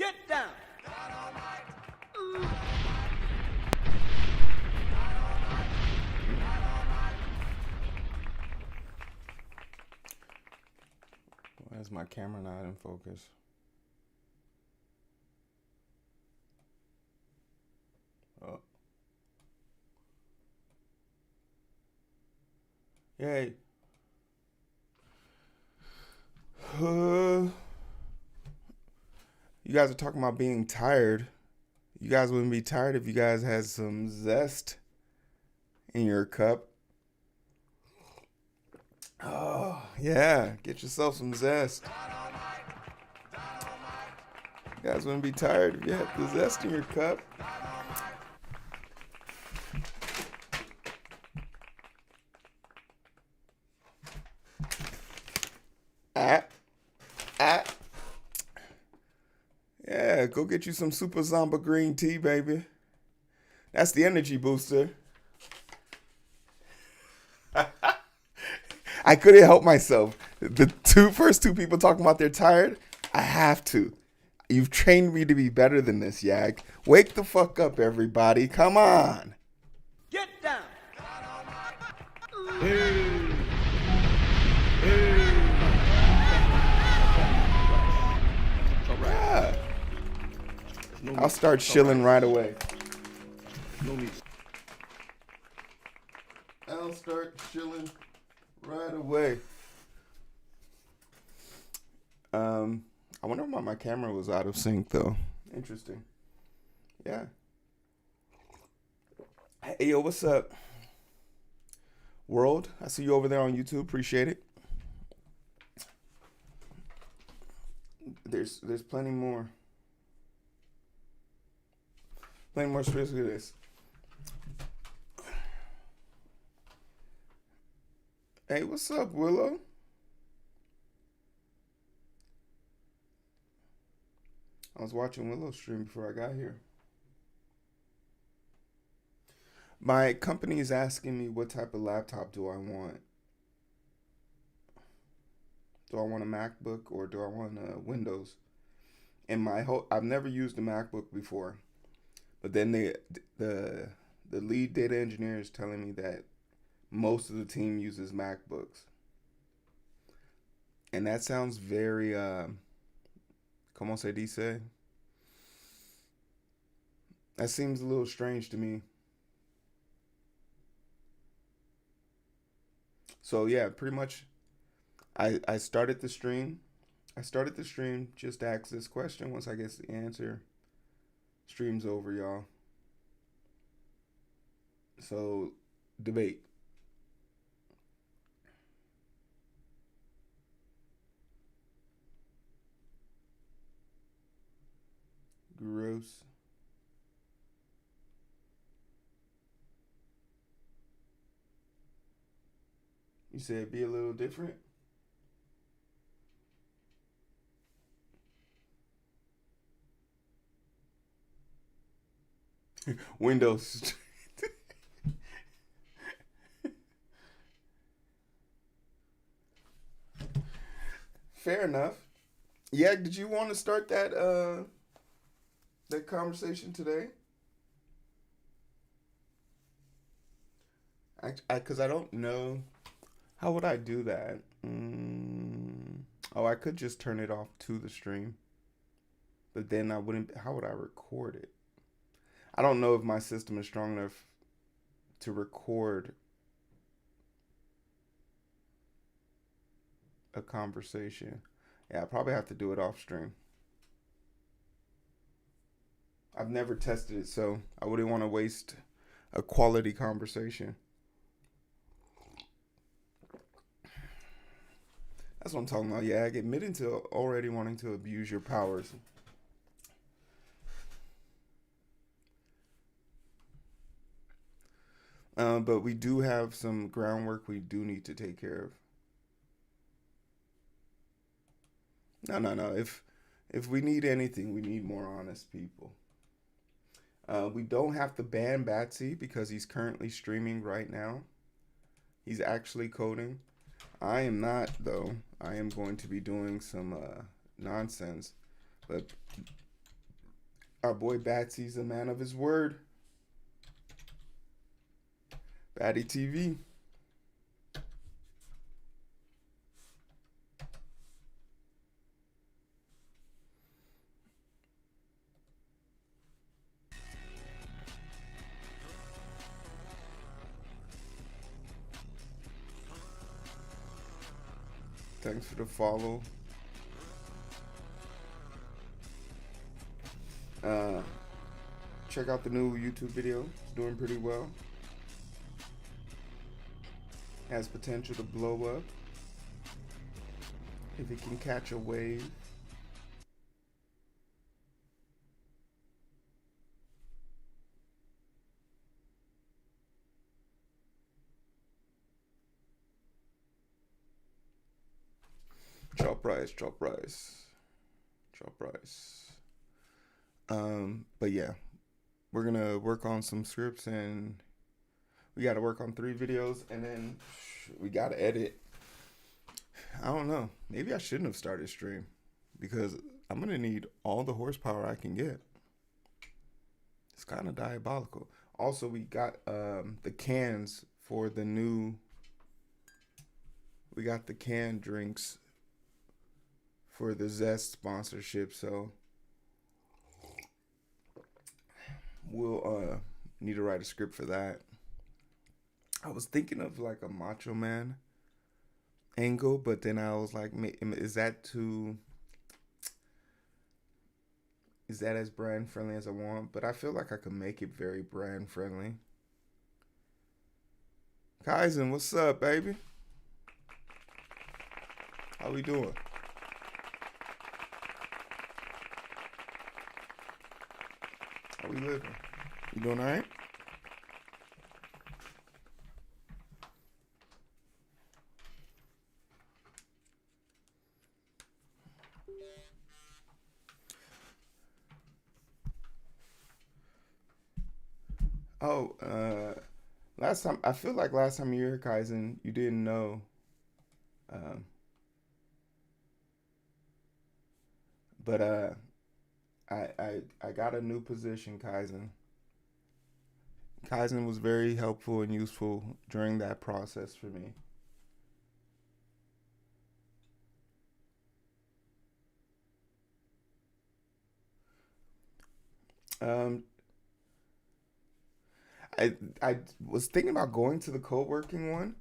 Get down. Why is my camera not in focus? Oh. Yay. You guys are talking about being tired. You guys wouldn't be tired if you guys had some zest in your cup. Oh, yeah. Get yourself some zest. You guys wouldn't be tired if you had the zest in your cup. Yeah, go get you some Super Zamba green tea, baby. That's the energy booster. I couldn't help myself. The first two people talking about they're tired, I have to. You've trained me to be better than this, Yag. Wake the fuck up, everybody. Come on. Get down. Yeah. I'll start chilling right away. I'll start chilling right away. I wonder why my camera was out of sync, though. Interesting. Yeah. Hey, yo, what's up? World, I see you over there on YouTube. Appreciate it. There's plenty more. Plenty more space to this. Hey, what's up, Willow? I was watching Willow's stream before I got here. My company is asking me what type of laptop do I want. Do I want a MacBook or do I want a Windows? And I've never used a MacBook before, but then the lead data engineer is telling me that most of the team uses MacBooks, and that sounds very como se dice? That seems a little strange to me. So yeah, pretty much I started the stream. Just to ask this question. Once I get the answer, stream's over, y'all. So, debate. Gross. You said be a little different? Windows. Fair enough. Yeah, did you want to start that conversation today? Because I don't know. How would I do that? Oh, I could just turn it off to the stream. But then I wouldn't. How would I record it? I don't know if my system is strong enough to record a conversation. Yeah, I probably have to do it off stream. I've never tested it, so I wouldn't want to waste a quality conversation. That's what I'm talking about. Yeah, admitting to already wanting to abuse your powers. But we do have some groundwork we do need to take care of. No. If we need anything, we need more honest people. We don't have to ban Batsy because he's currently streaming right now. He's actually coding. I am not, though. I am going to be doing some nonsense. But Our boy Batsy's a man of his word. Batty TV. Thanks for the follow. Check out the new YouTube video. It's doing pretty well. Has potential to blow up if it can catch a wave. Chop rice, chop rice, chop rice. But yeah, we're gonna work on some scripts, and we gotta work on 3 videos, and then we gotta edit. I don't know. Maybe I shouldn't have started stream because I'm gonna need all the horsepower I can get. It's kind of diabolical. Also, we got the cans for the new. We got the canned drinks for the Zest sponsorship, so we'll need to write a script for that. I was thinking of like a Macho Man angle, but then I was like, is that as brand friendly as I want? But I feel like I could make it very brand friendly. Kaizen, what's up, baby? How we doing? How we living? You doing all right? Oh, last time, I feel like last time you were here, Kaizen, you didn't know. Um, but I got a new position, Kaizen. Kaizen was very helpful and useful during that process for me. Um, I was thinking about going to the co-working one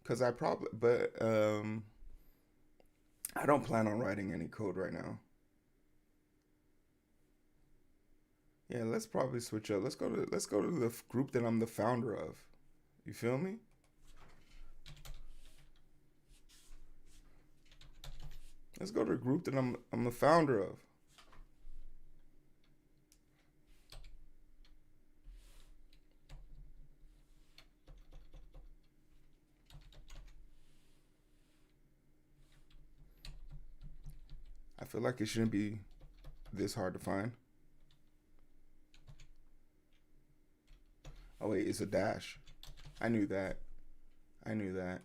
because I don't plan on writing any code right now. Yeah, let's probably switch up. Let's go to the group that I'm the founder of. You feel me? Let's go to the group that I'm the founder of. I feel like it shouldn't be this hard to find. Oh wait, it's a dash. I knew that. I knew that.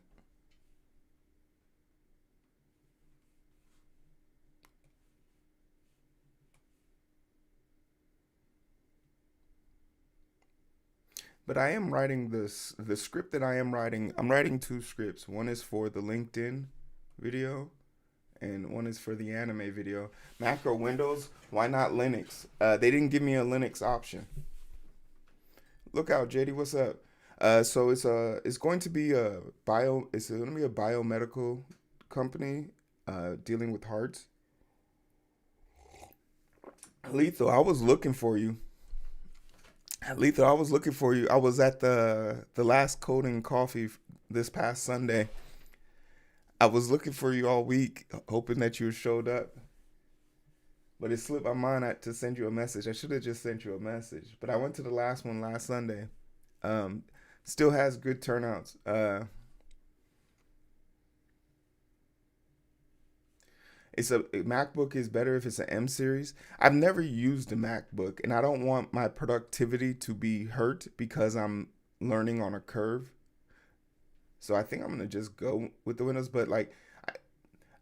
But I am writing the script that I am writing. I'm writing 2 scripts. One is for the LinkedIn video, and one is for the anime video. Mac or Windows? Why not Linux? They didn't give me a Linux option. Look out, JD. What's up? So it's going to be a It's going to be a biomedical company dealing with hearts. Lethal, I was looking for you. Lethal, I was looking for you. I was at the last coding coffee this past Sunday. I was looking for you all week, hoping that you showed up. But it slipped my mind to send you a message. I should have just sent you a message. But I went to the last one last Sunday. Um, Still has good turnouts. MacBook is better if it's an M series. I've never used a MacBook, and I don't want my productivity to be hurt because I'm learning on a curve. So I think I'm gonna just go with the Windows. But like,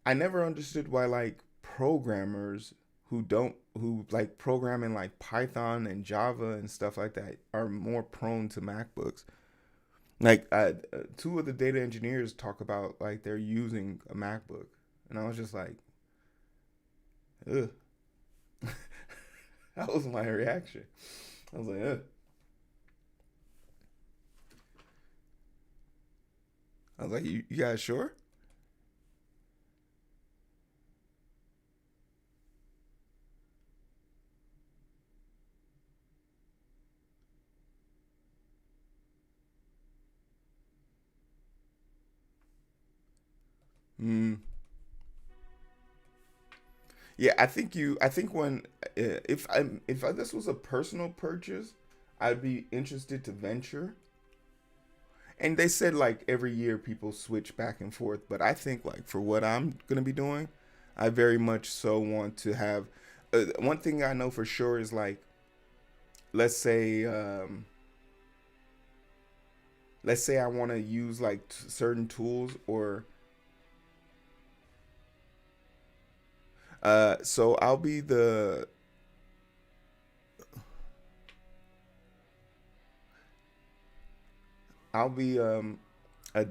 I never understood why like programmers who like program in like Python and Java and stuff like that are more prone to MacBooks. Like two of the data engineers talk about like they're using a MacBook, and I was just like, ugh. That was my reaction. I was like, ugh. I was like, you guys sure? Mm. Yeah, I think you. I think when if this was a personal purchase, I'd be interested to venture. And they said like every year people switch back and forth, but I think like for what I'm gonna be doing, I very much so want to have. One thing I know for sure is like, let's say, let's say I want to use like certain tools or so I'll be a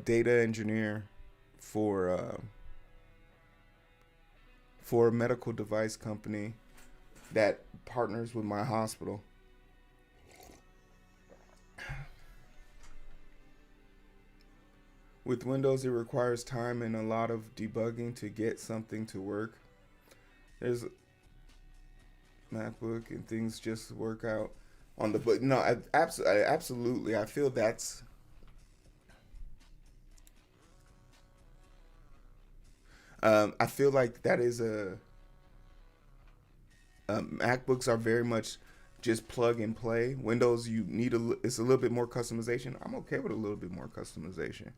data engineer for for a medical device company that partners with my hospital. With Windows, it requires time and a lot of debugging to get something to work. There's MacBook and things just work out on the but no, absolutely. I feel that's I feel like that is a MacBooks are very much just plug and play. Windows, you need it's a little bit more customization. I'm okay with a little bit more customization.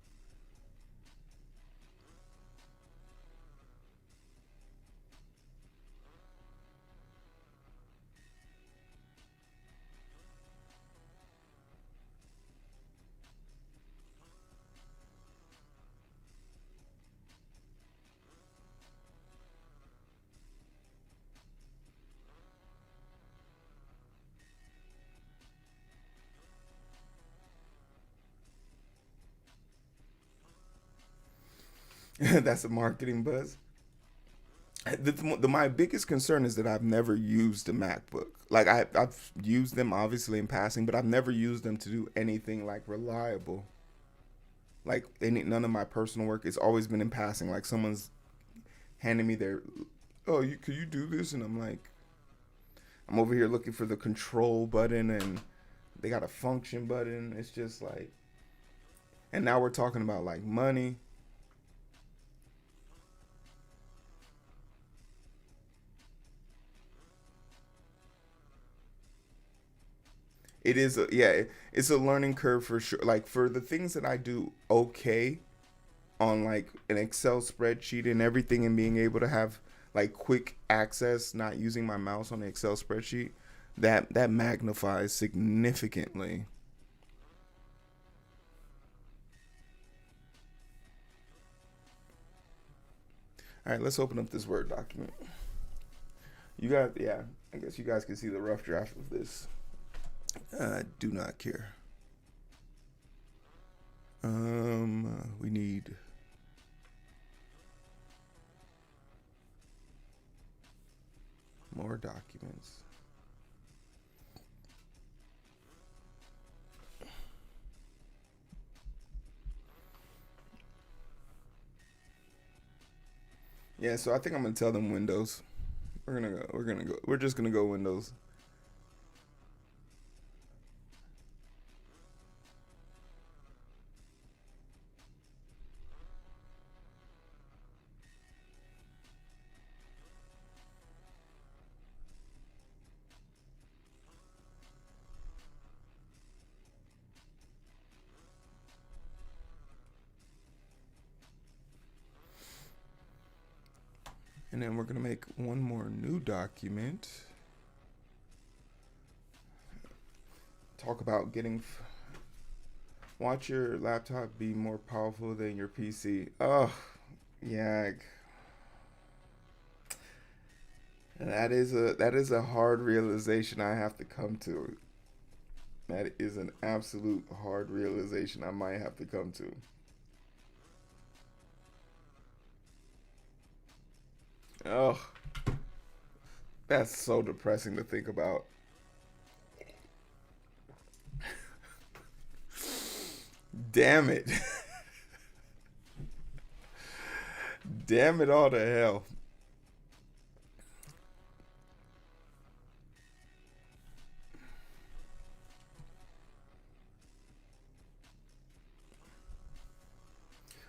That's a marketing buzz. My biggest concern is that I've never used a MacBook. Like I've used them obviously in passing, but I've never used them to do anything like reliable. Like none of my personal work. It's always been in passing. Like someone's handing me their, oh, could you do this? And I'm like, I'm over here looking for the control button, and they got a function button. It's just like, and now we're talking about like money. It is a yeah, it's a learning curve for sure. Like for the things that I do okay on like an Excel spreadsheet and everything, and being able to have like quick access, not using my mouse on the Excel spreadsheet, that magnifies significantly. All right, let's open up this Word document. You got yeah. I guess you guys can see the rough draft of this. Do not care. We need more documents. Yeah, so I think I'm gonna tell them Windows. We're just gonna go Windows. And then we're going to make one more new document. Talk about watch your laptop be more powerful than your PC. Oh, yeah. That is a hard realization I have to come to. That is an absolute hard realization I might have to come to. Oh, that's so depressing to think about. Damn it. Damn it all to hell.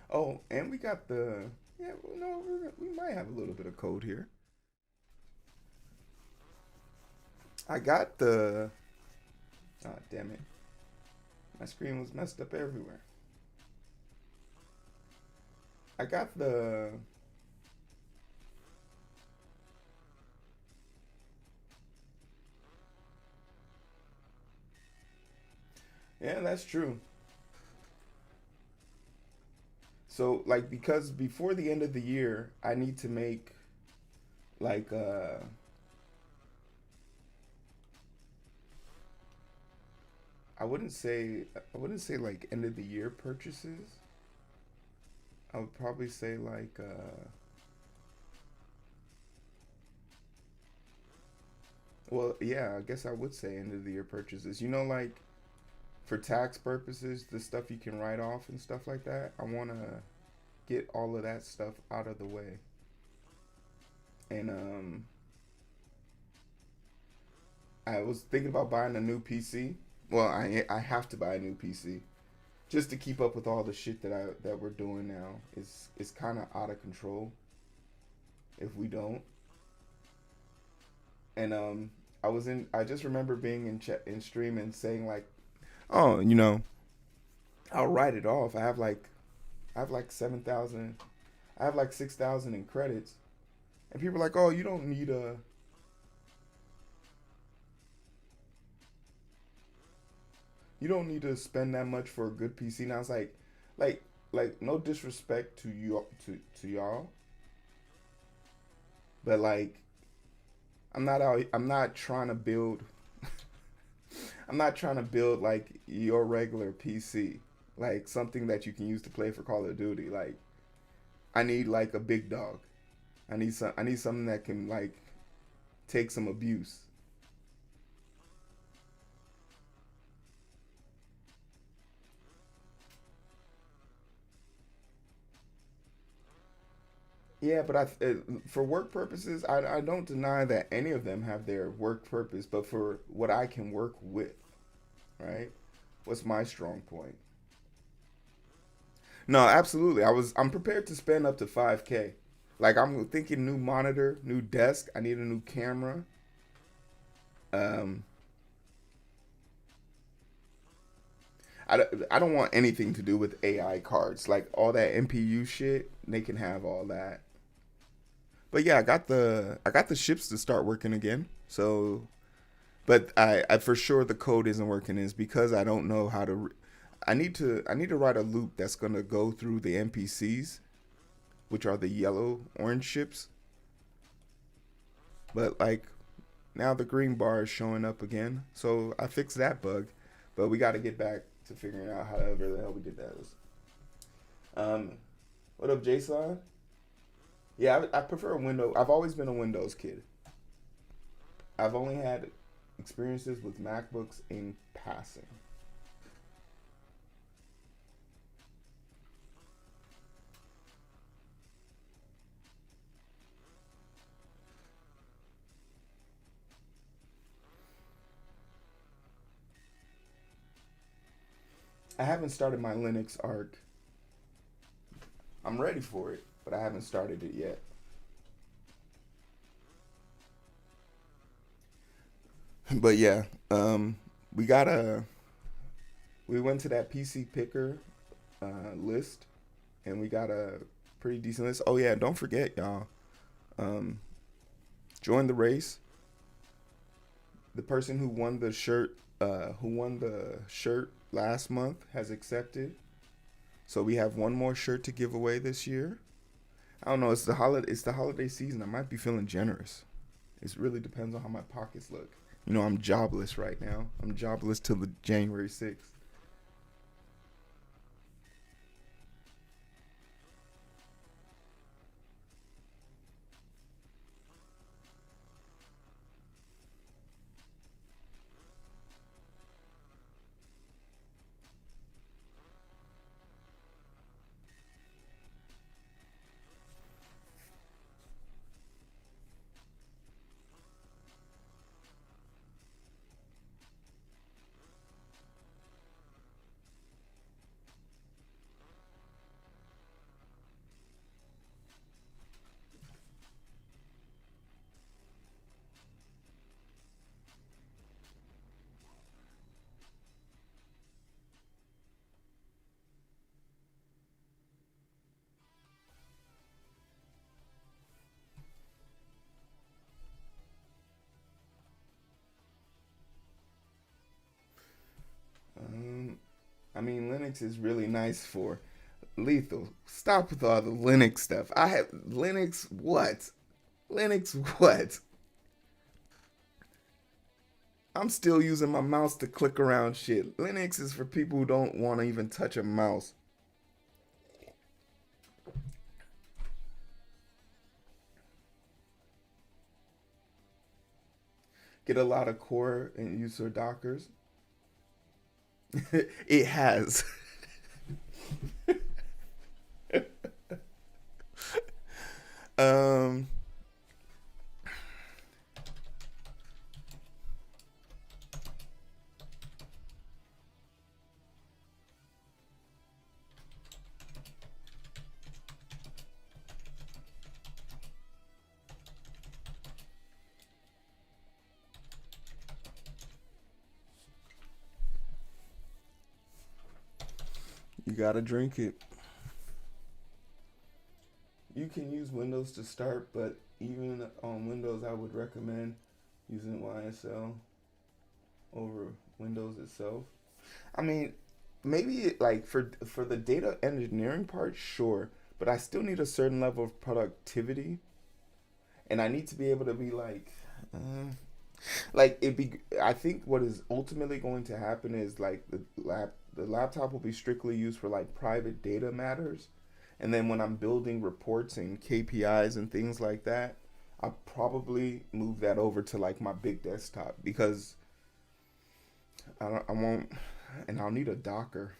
Oh, and we got the yeah. Well, no, we might have a little bit of code here. I got the. Ah, damn it! My screen was messed up everywhere. I got the. Yeah, that's true. So like because before the end of the year, I need to make like I wouldn't say like end of the year purchases. I would probably say like well, yeah, I guess I would say end of the year purchases. Like for tax purposes, the stuff you can write off and stuff like that. I want to get all of that stuff out of the way. And I was thinking about buying a new PC. Well, I have to buy a new PC just to keep up with all the shit that we're doing now. It's kind of out of control if we don't. And I just remember being in stream and saying like, "Oh, I'll write it off. I have like 7,000. I have like 6,000 in credits." And people are like, "Oh, you don't need to spend that much for a good PC." And I was like, no disrespect to you to y'all, but like, I'm not trying to build. I'm not trying to build like your regular PC, like something that you can use to play for Call of Duty. Like, I need like a big dog. I need something that can like take some abuse. Yeah, but for work purposes, I don't deny that any of them have their work purpose, but for what I can work with, right? What's my strong point? No, absolutely. I'm prepared to spend up to 5K. Like I'm thinking new monitor, new desk, I need a new camera. Um I don't want anything to do with AI cards. Like all that NPU shit, they can have all that. But yeah, I got the ships to start working again. So, but I for sure the code isn't working is because I don't know how to. I need to write a loop that's gonna go through the NPCs, which are the yellow orange ships. But like now the green bar is showing up again, so I fixed that bug. But we got to get back to figuring out however the hell we did that. Um, what up, Jason? Yeah, I prefer Windows. I've always been a Windows kid. I've only had experiences with MacBooks in passing. I haven't started my Linux arc. I'm ready for it, but I haven't started it yet. But yeah, we got a we went to that PC picker list, and we got a pretty decent list. Oh yeah, don't forget, y'all. Um, join the race. The person who won the shirt last month, has accepted. So we have one more shirt to give away this year. I don't know. It's the holiday. It's the holiday season. I might be feeling generous. It really depends on how my pockets look. You know, I'm jobless right now. I'm jobless till the January 6th. Um, I mean, Linux is really nice for lethal. Stop with all the Linux stuff. I have Linux what? Linux what? I'm still using my mouse to click around shit. Linux is for people who don't want to even touch a mouse. Get a lot of core and user Dockers. It has. um, you gotta drink it. You can use Windows to start, but even on Windows, I would recommend using YSL over Windows itself. I mean, maybe like for the data engineering part, sure, but I still need a certain level of productivity, and I need to be able to be uh, like it be. I think what is ultimately going to happen is like the laptop will be strictly used for like private data matters, and then when I'm building reports and KPIs and things like that, I'll probably move that over to like my big desktop because I won't, and I'll need a Docker.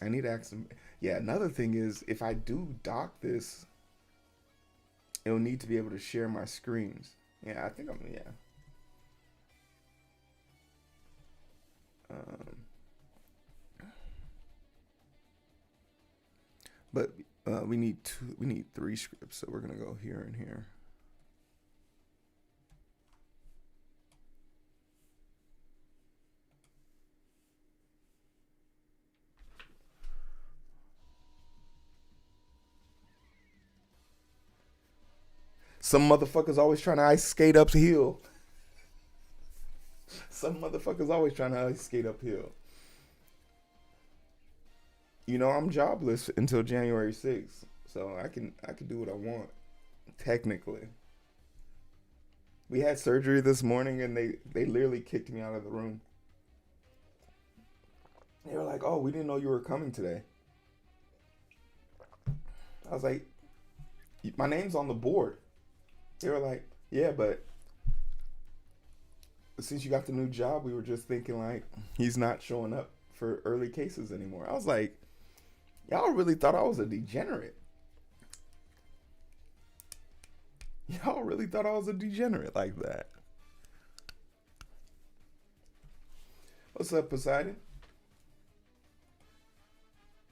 I need to ask them. Yeah, another thing is if I do dock this, it'll need to be able to share my screens. Yeah, I think I'm. Yeah, um, but we need two. We need three scripts, so we're gonna go here and here. Some motherfuckers always trying to ice skate uphill. Some motherfuckers always trying to ice skate uphill. You know, I'm jobless until January 6th, so I can do what I want. Technically, we had surgery this morning, and they literally kicked me out of the room. They were like, "Oh, we didn't know you were coming today." I was like, "My name's on the board." They were like, "Yeah, but since you got the new job, we were just thinking like he's not showing up for early cases anymore." I was like, "Y'all really thought I was a degenerate? Y'all really thought I was a degenerate like that?" What's up, Poseidon?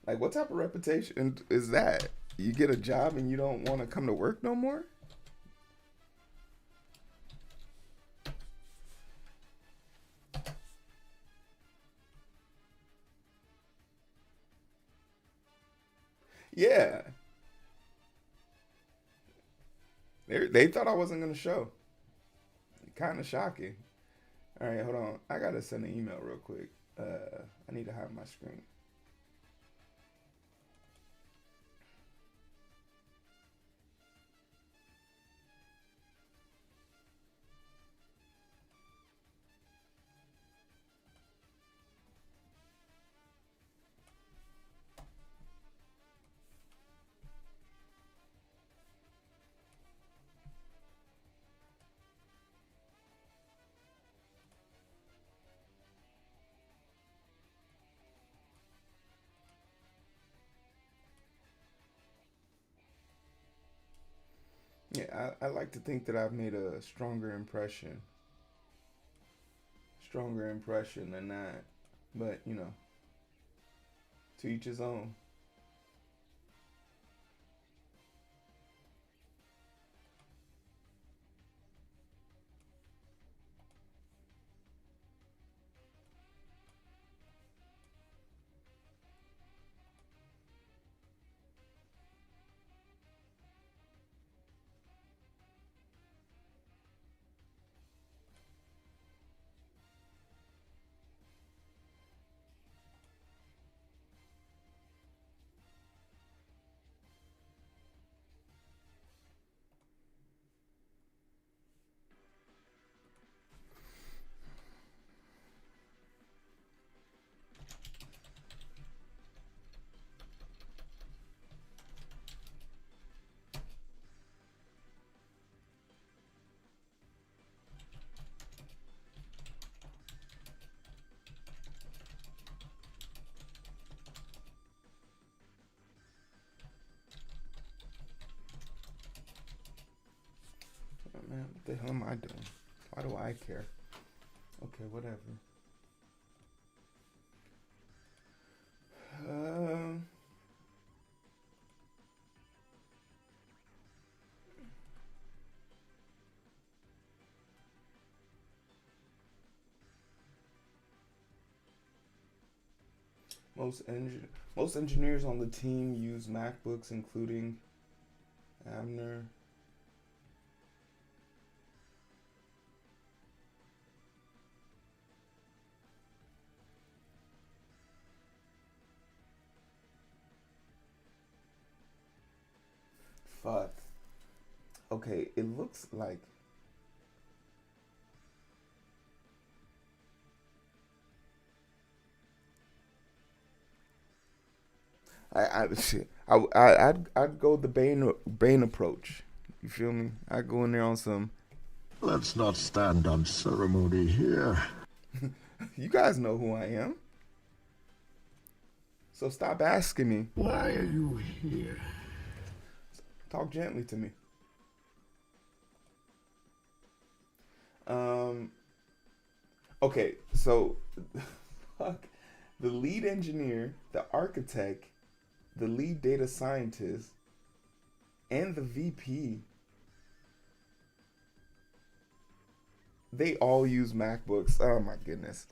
Like, what type of reputation is that? You get a job and you don't want to come to work no more? Yeah. They thought I wasn't gonna show. Kind of shocking. All right, hold on. I gotta send an email real quick. I need to hide my screen. Yeah, I like to think that I've made a stronger impression than that. But to each his own. Oh, man, what the hell am I doing? Why do I care? Okay, whatever. Um, most engineers on the team use MacBooks, including Abner. Fuck. Okay, it looks like shit. I'd go the Bane approach. You feel me? I'd go in there on some. Let's not stand on ceremony here. You guys know who I am, so stop asking me. Why are you here? Talk gently to me. Um. Okay, so fuck the lead engineer, the architect, the lead data scientist, and the VP. They all use MacBooks. Oh my goodness.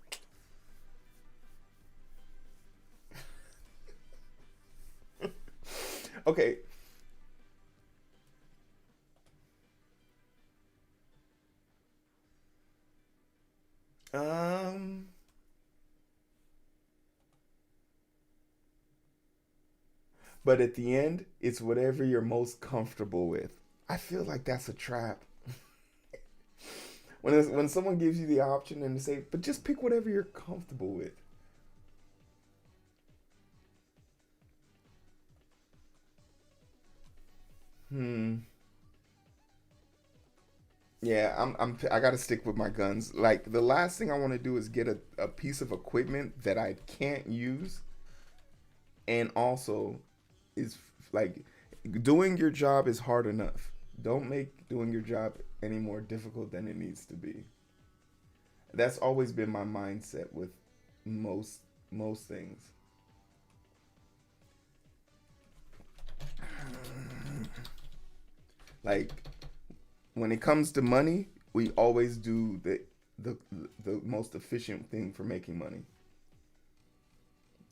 Okay. Um. But at the end, it's whatever you're most comfortable with. I feel like that's a trap. When someone gives you the option and they say, but just pick whatever you're comfortable with. Hmm. Yeah, I gotta stick with my guns. Like the last thing I want to do is get a piece of equipment that I can't use, and also is like doing your job is hard enough. Don't make doing your job any more difficult than it needs to be. That's always been my mindset with most most things. Like when it comes to money, we always do the the most efficient thing for making money.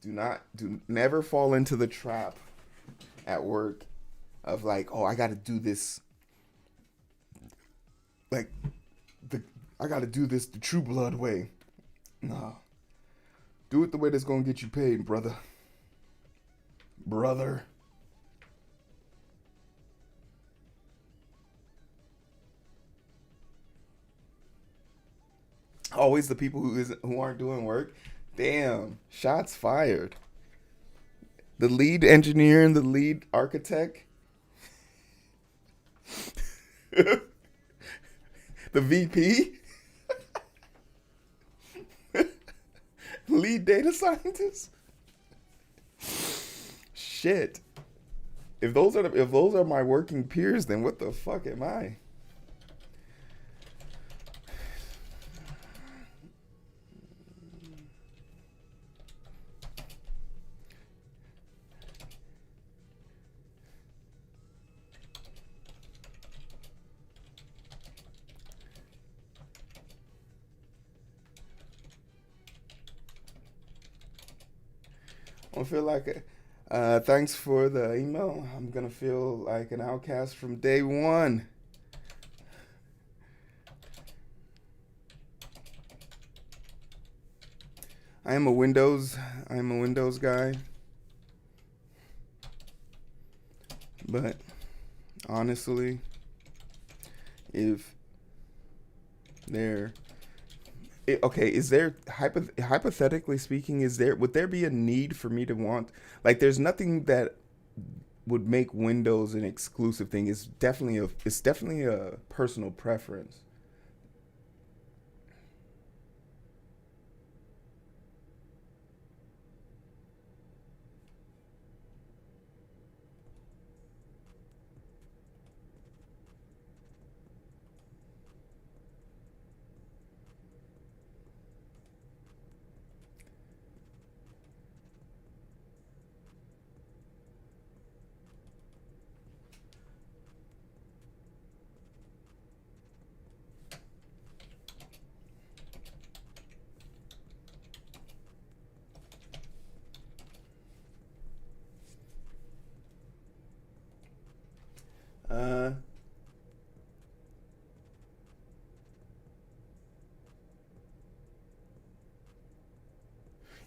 Do never fall into the trap at work of like, oh, I got to do this like I gotta do this the True Blood way. Nah. Do it the way that's gonna get you paid, brother. Brother. Always the people who aren't doing work. Damn. Shots fired. The lead engineer and the lead architect. The VP. Lead data scientist. Shit. If those are my working peers, then what the fuck am I? I feel like, thanks for the email. I'm gonna feel like an outcast from day one. I'm a Windows guy, but honestly, if there okay, is there hypothetically speaking, would there be a need for me to want, like, there's nothing that would make Windows an exclusive thing. It's definitely a personal preference. Uh,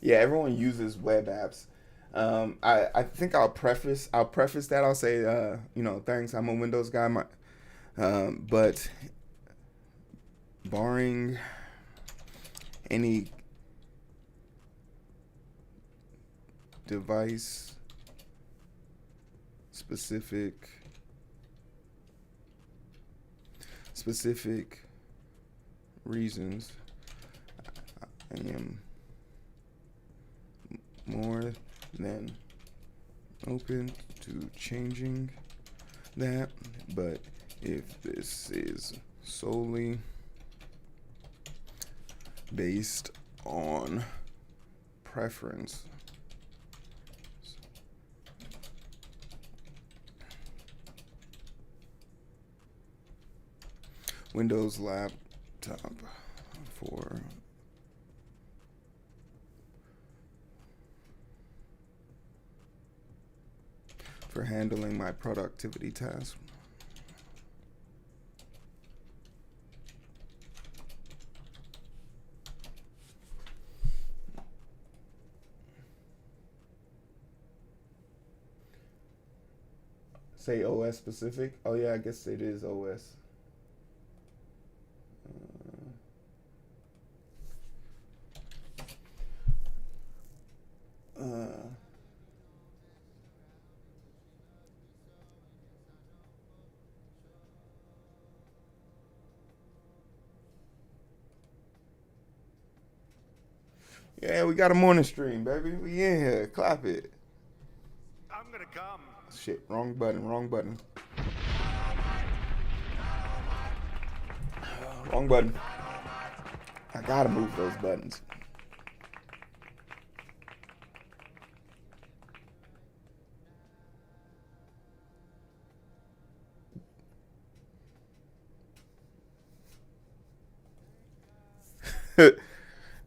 yeah, everyone uses web apps. I think I'll preface that. I'll say, thanks. I'm a Windows guy. But barring any device specific reasons, I am more than open to changing that. But if this is solely based on preference, Windows laptop for handling my productivity tasks. Say OS specific. Oh yeah, I guess it is OS. Yeah, we got a morning stream, baby. We in here. Clap it. I'm gonna come. Shit, wrong button. Wrong button. I gotta move those buttons.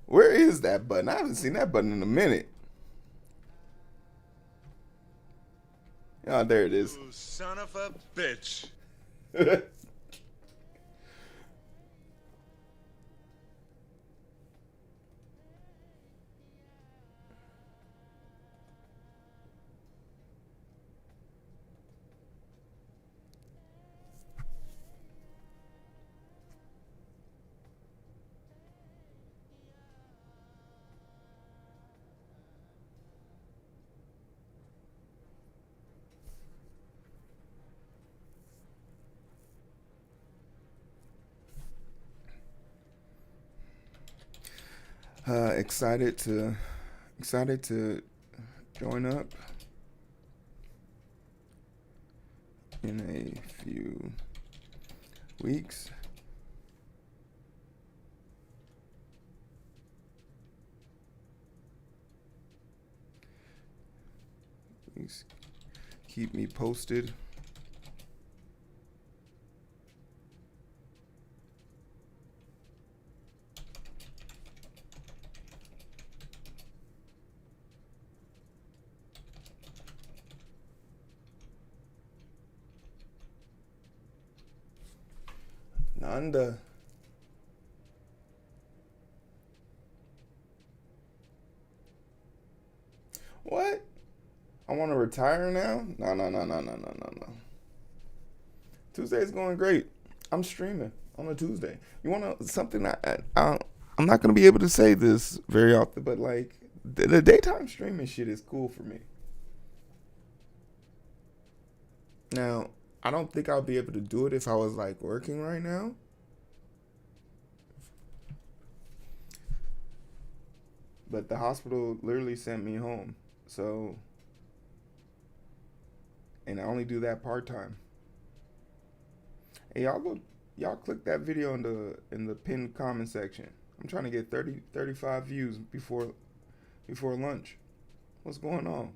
Where is that button? I haven't seen that button in a minute. Oh, there it is. You son of a bitch. Excited to join up in a few weeks. Please keep me posted. Nanda. What? I want to retire now? No. Tuesday's going great. I'm streaming on a Tuesday. You want to something I'm not going to be able to say this very often, but like the daytime streaming shit is cool for me. Now, I don't think I'll be able to do it if I was like working right now. But the hospital literally sent me home. So, and I only do that part-time. Hey, y'all click that video in the pinned comment section. I'm trying to get 35 views before lunch. What's going on?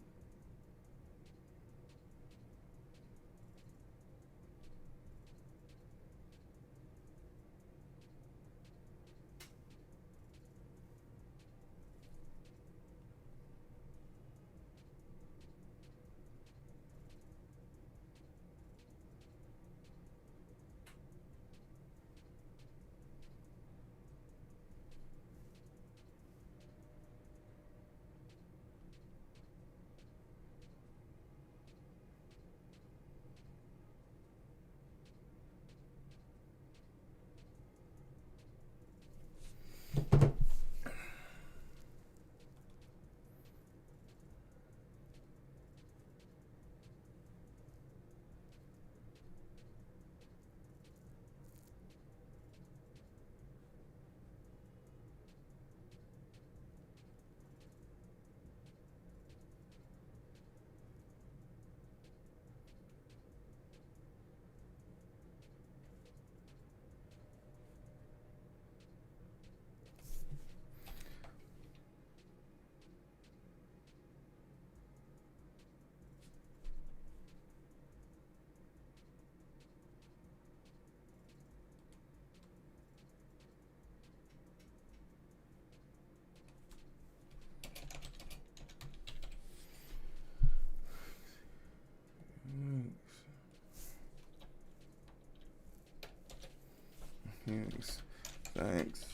Thanks.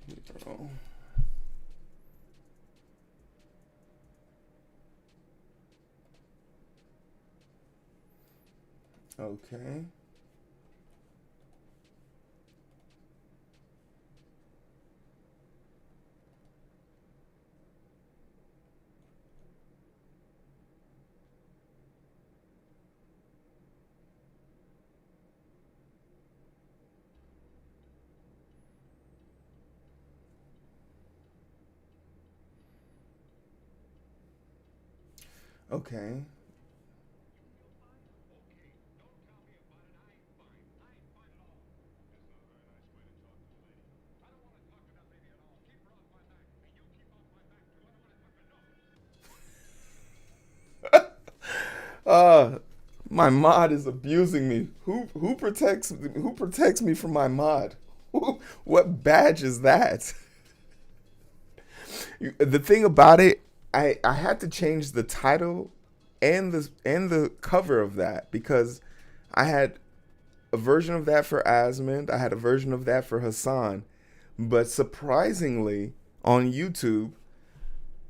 Hero. Okay. Okay. Uh my mod is abusing me. Who protects me from my mod? What badge is that? The thing about it, I had to change the title and the cover of that because I had a version of that for Asmund, I had a version of that for Hassan, but surprisingly on YouTube,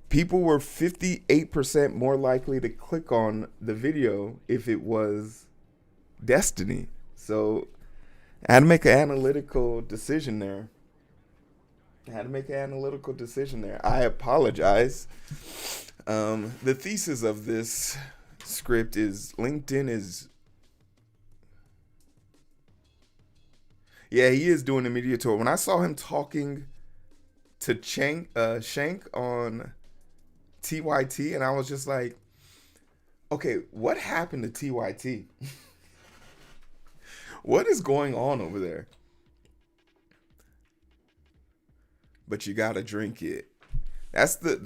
people were 58% more likely to click on the video if it was Destiny. So I had to make an analytical decision there. I apologize. The thesis of this script is LinkedIn is... Yeah, he is doing a media tour. When I saw him talking to Shank on TYT, and I was just like, okay, what happened to TYT? What is going on over there? But you gotta drink it. That's the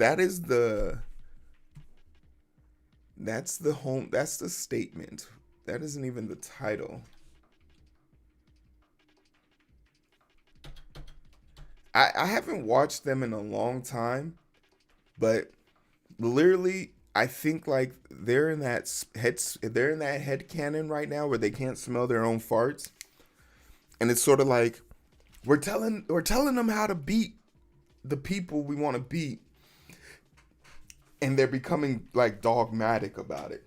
statement. That isn't even the title. I haven't watched them in a long time, but literally I think like they're in that head canon right now where they can't smell their own farts. And it's sort of like we're telling them how to beat the people we want to beat, and they're becoming like dogmatic about it.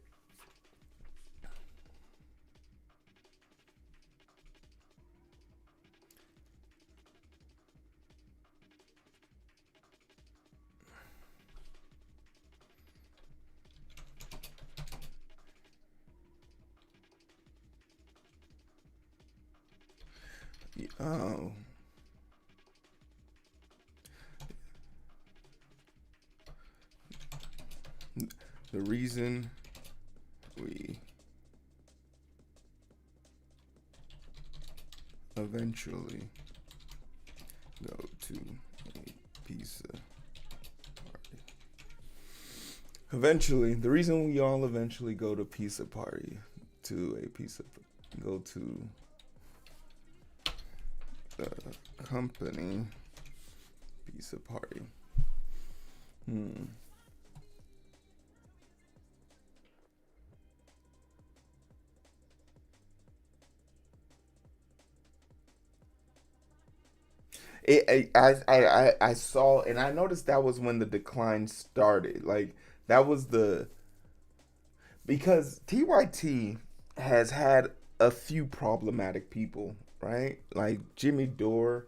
Oh. The reason we eventually go to a pizza party. Eventually, the reason we all eventually go to pizza party, go to the company pizza party. I saw, and I noticed that was when the decline started. Like that was because TYT has had a few problematic people, right? Like Jimmy Dore,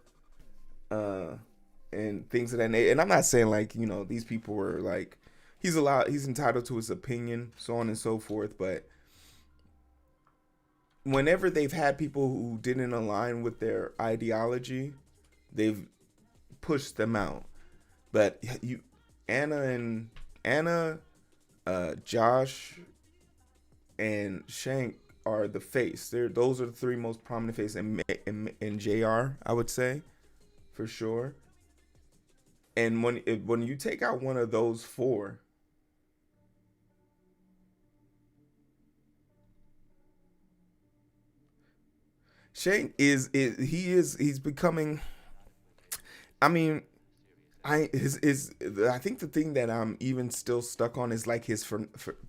and things of that nature. And I'm not saying like these people were like he's entitled to his opinion, so on and so forth. But whenever they've had people who didn't align with their ideology, they've pushed them out. But Anna, Josh, and Shank are the face. Those are the three most prominent faces, and JR, I would say, for sure. And when you take out one of those four, Shank he's becoming. I mean, I think the thing that I'm even still stuck on is like his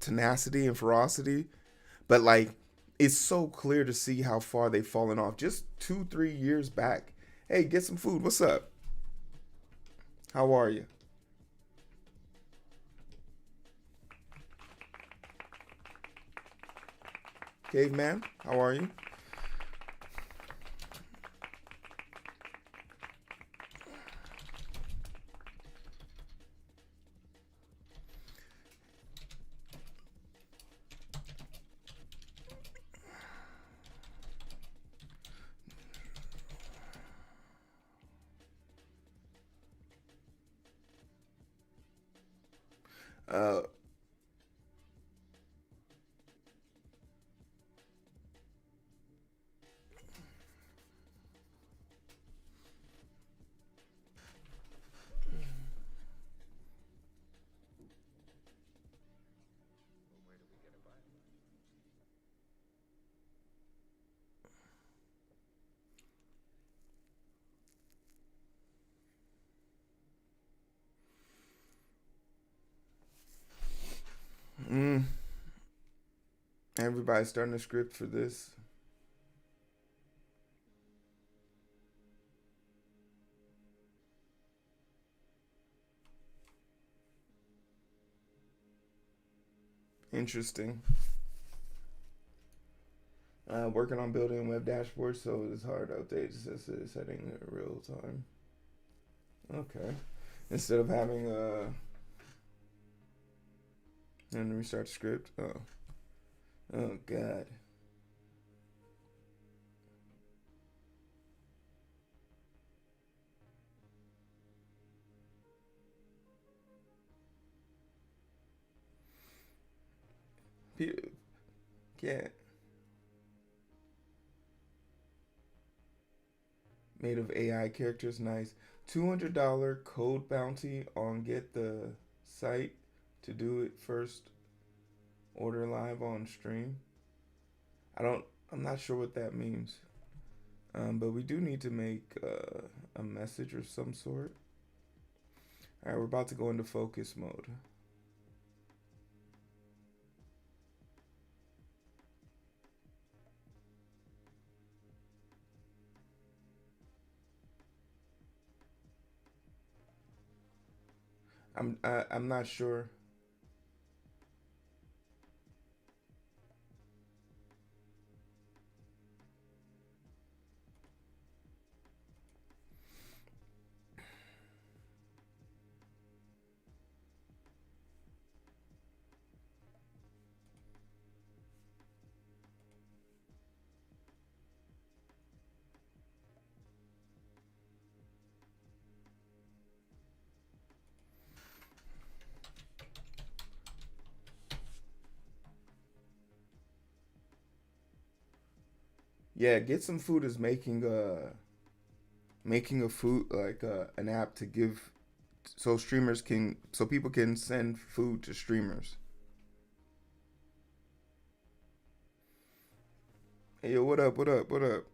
tenacity and ferocity, but like it's so clear to see how far they've fallen off. Just 2-3 years back, hey, get some food. What's up? How are you? Caveman, how are you? Uh, Everybody's starting a script for this. Interesting. Working on building a web dashboard, so it's hard to update setting in real time. Okay. Instead of having and restart the script. Oh God. Can't. Made of AI characters, nice. $200 code bounty on get the site to do it first. Order live on stream. I don't. I'm not sure what that means. But we do need to make a message of some sort. All right, we're about to go into focus mode. I'm not sure. Yeah, Get Some Food is making a food like an app to give so people can send food to streamers. Hey yo, what up? What up? What up?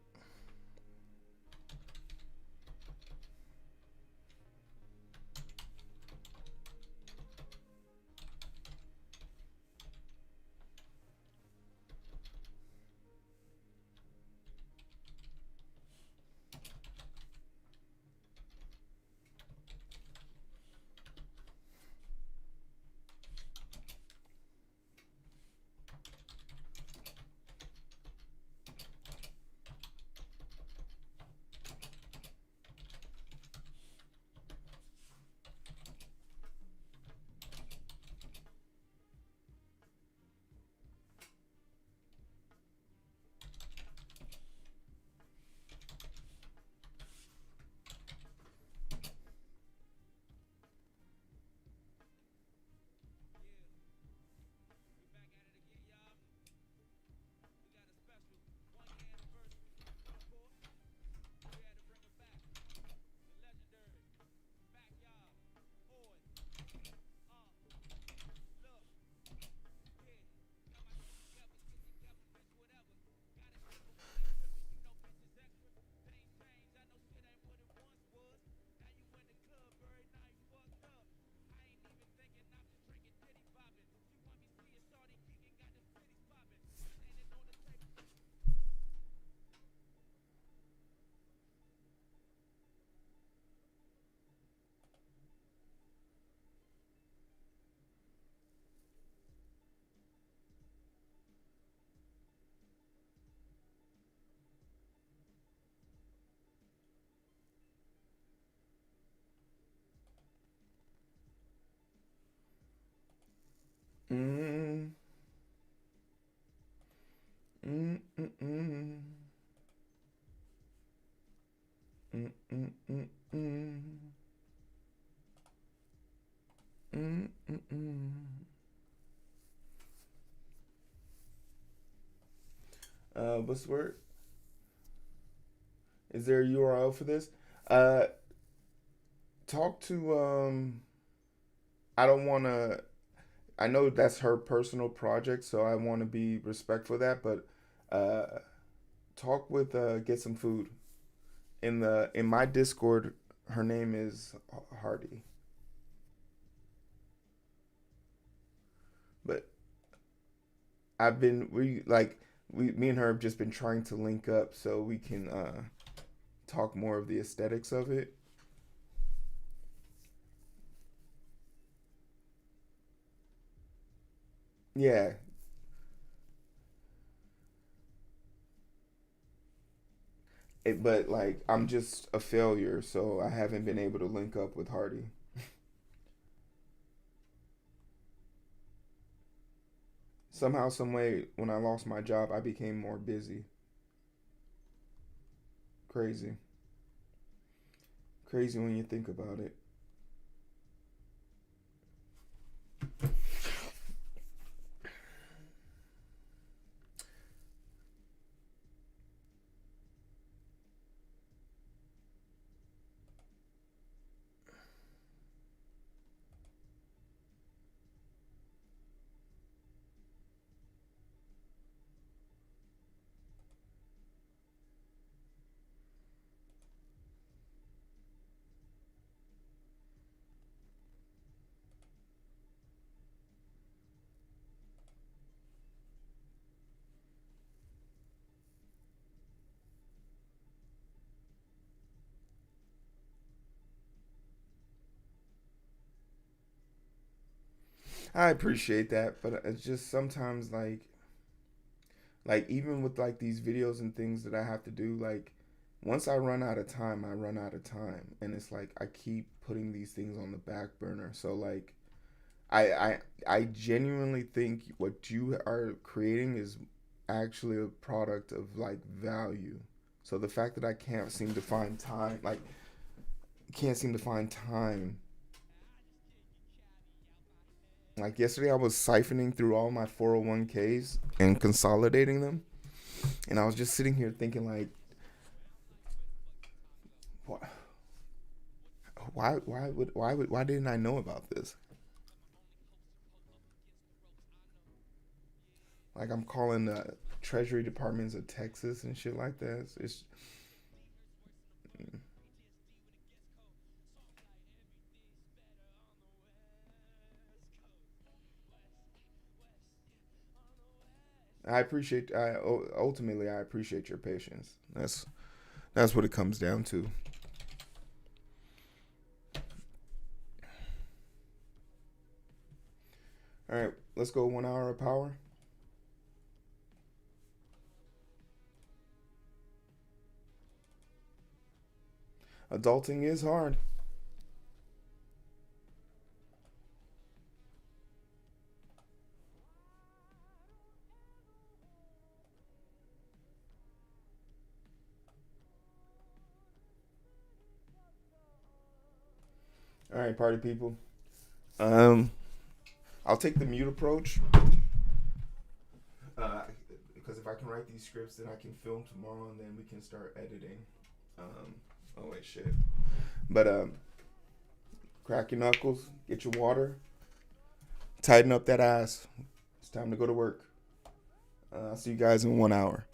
Mm, mm, mm, mm, mm, mm, mm, mm, mm, mm, mm. What's the word? Is there a URL for this? Uh, talk to I don't want to. I know that's her personal project, so I want to be respectful of that. But uh, talk with Get Some Food in my Discord. Her name is Hardy, but I've been we me and her have just been trying to link up so we can talk more of the aesthetics of it. Yeah, but like I'm just a failure, so I haven't been able to link up with Hardy. Somehow, some way, when I lost my job, I became more busy. Crazy, crazy when you think about it. I appreciate that, but it's just sometimes like even with like these videos and things that I have to do, like once I run out of time, I run out of time, and it's like I keep putting these things on the back burner. So like I I I genuinely think what you are creating is actually a product of like value. So the fact that I can't seem to find time, like can't seem to find time. Like yesterday, I was siphoning through all my 401ks and consolidating them, and I was just sitting here thinking like, why, why didn't I know about this? Like I'm calling the Treasury Departments of Texas and shit like that. It's I appreciate. I ultimately I appreciate your patience. That's what it comes down to. All right, let's go 1 hour of power. Adulting is hard. All right, party people. Um, I'll take the mute approach. Because if I can write these scripts, then I can film tomorrow, and then we can start editing. Um, oh wait, shit. But crack your knuckles, get your water, tighten up that ass. It's time to go to work. I'll see you guys in 1 hour.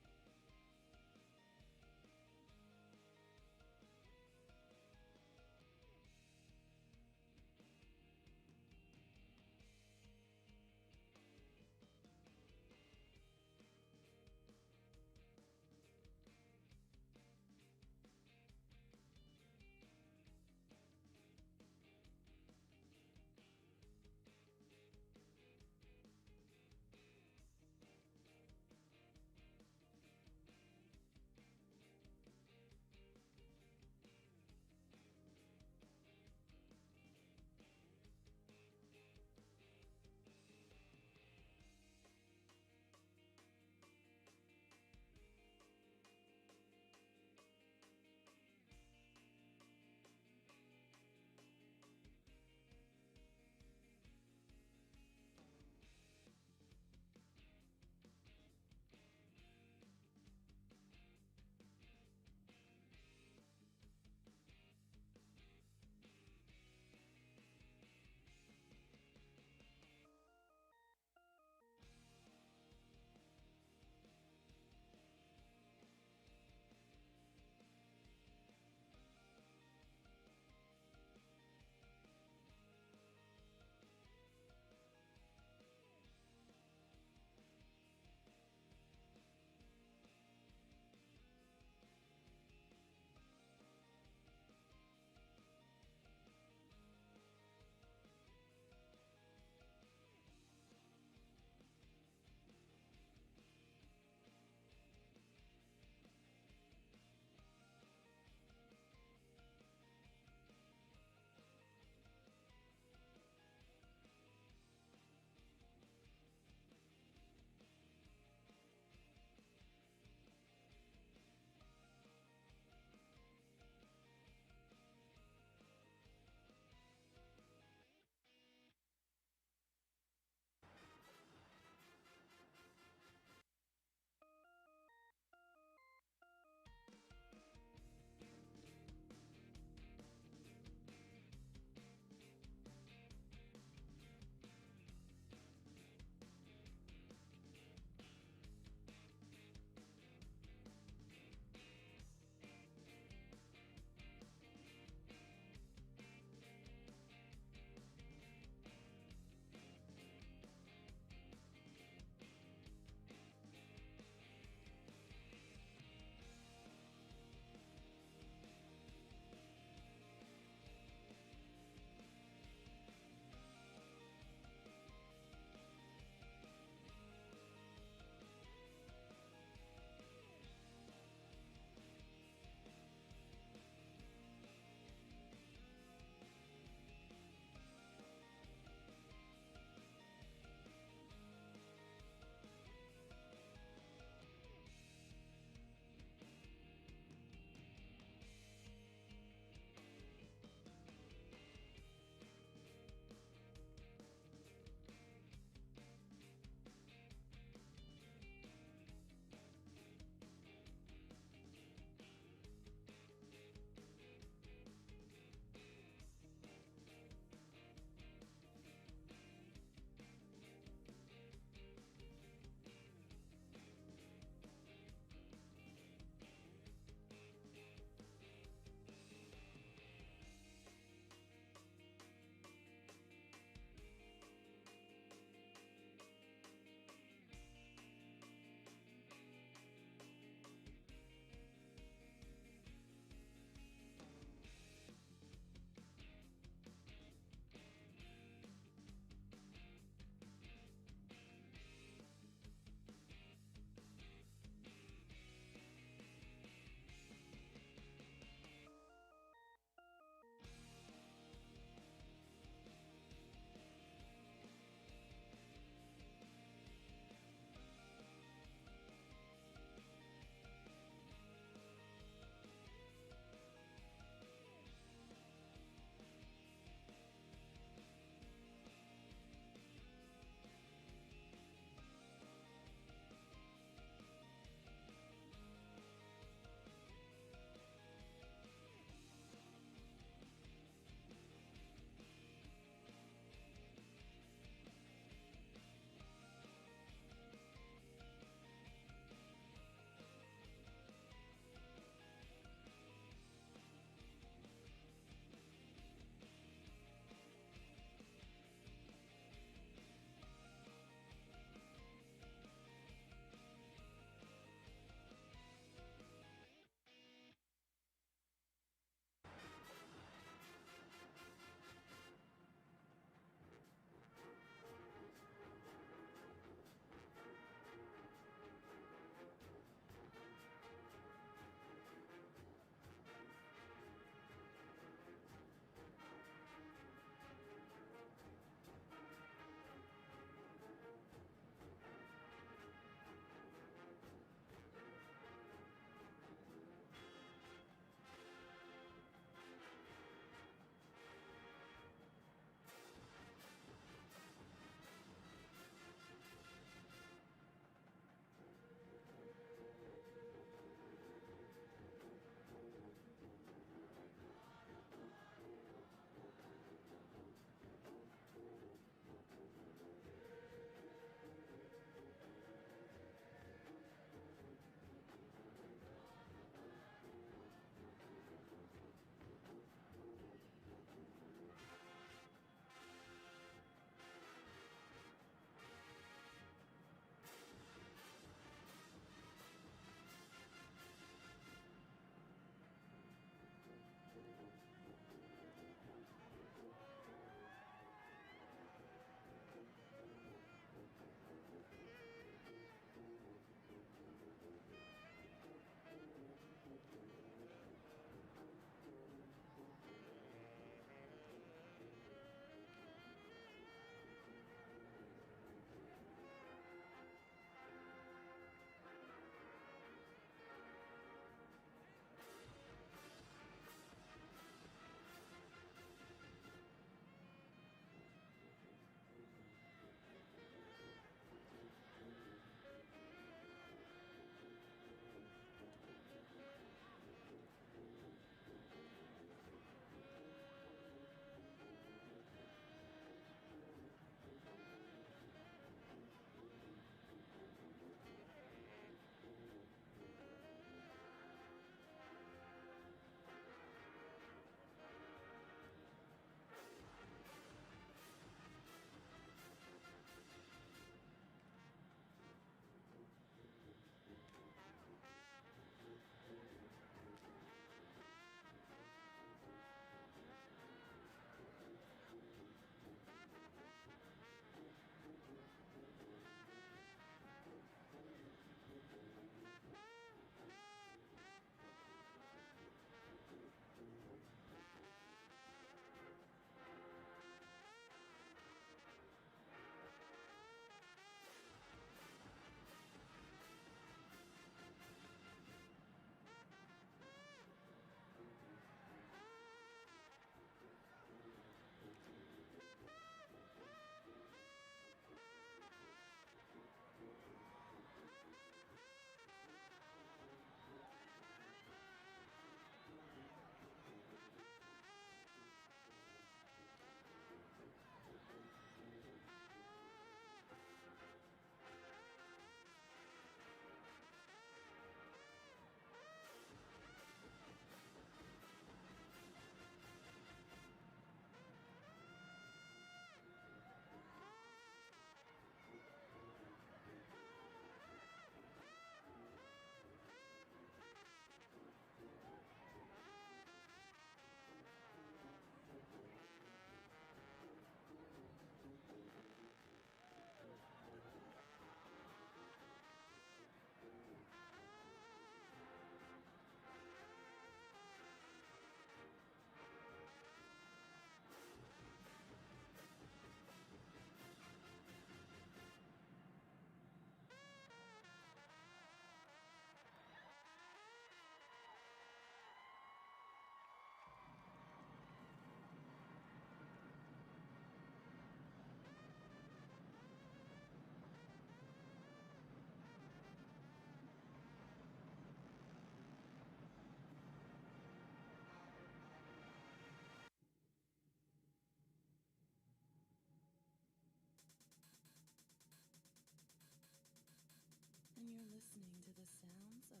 The sounds of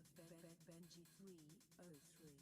Benji 303.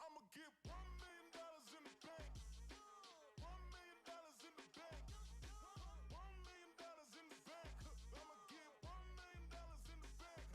I'ma get $1 million in the bank. $1 million in the bank. $1 million in the bank. I'ma get $1 million in the bank.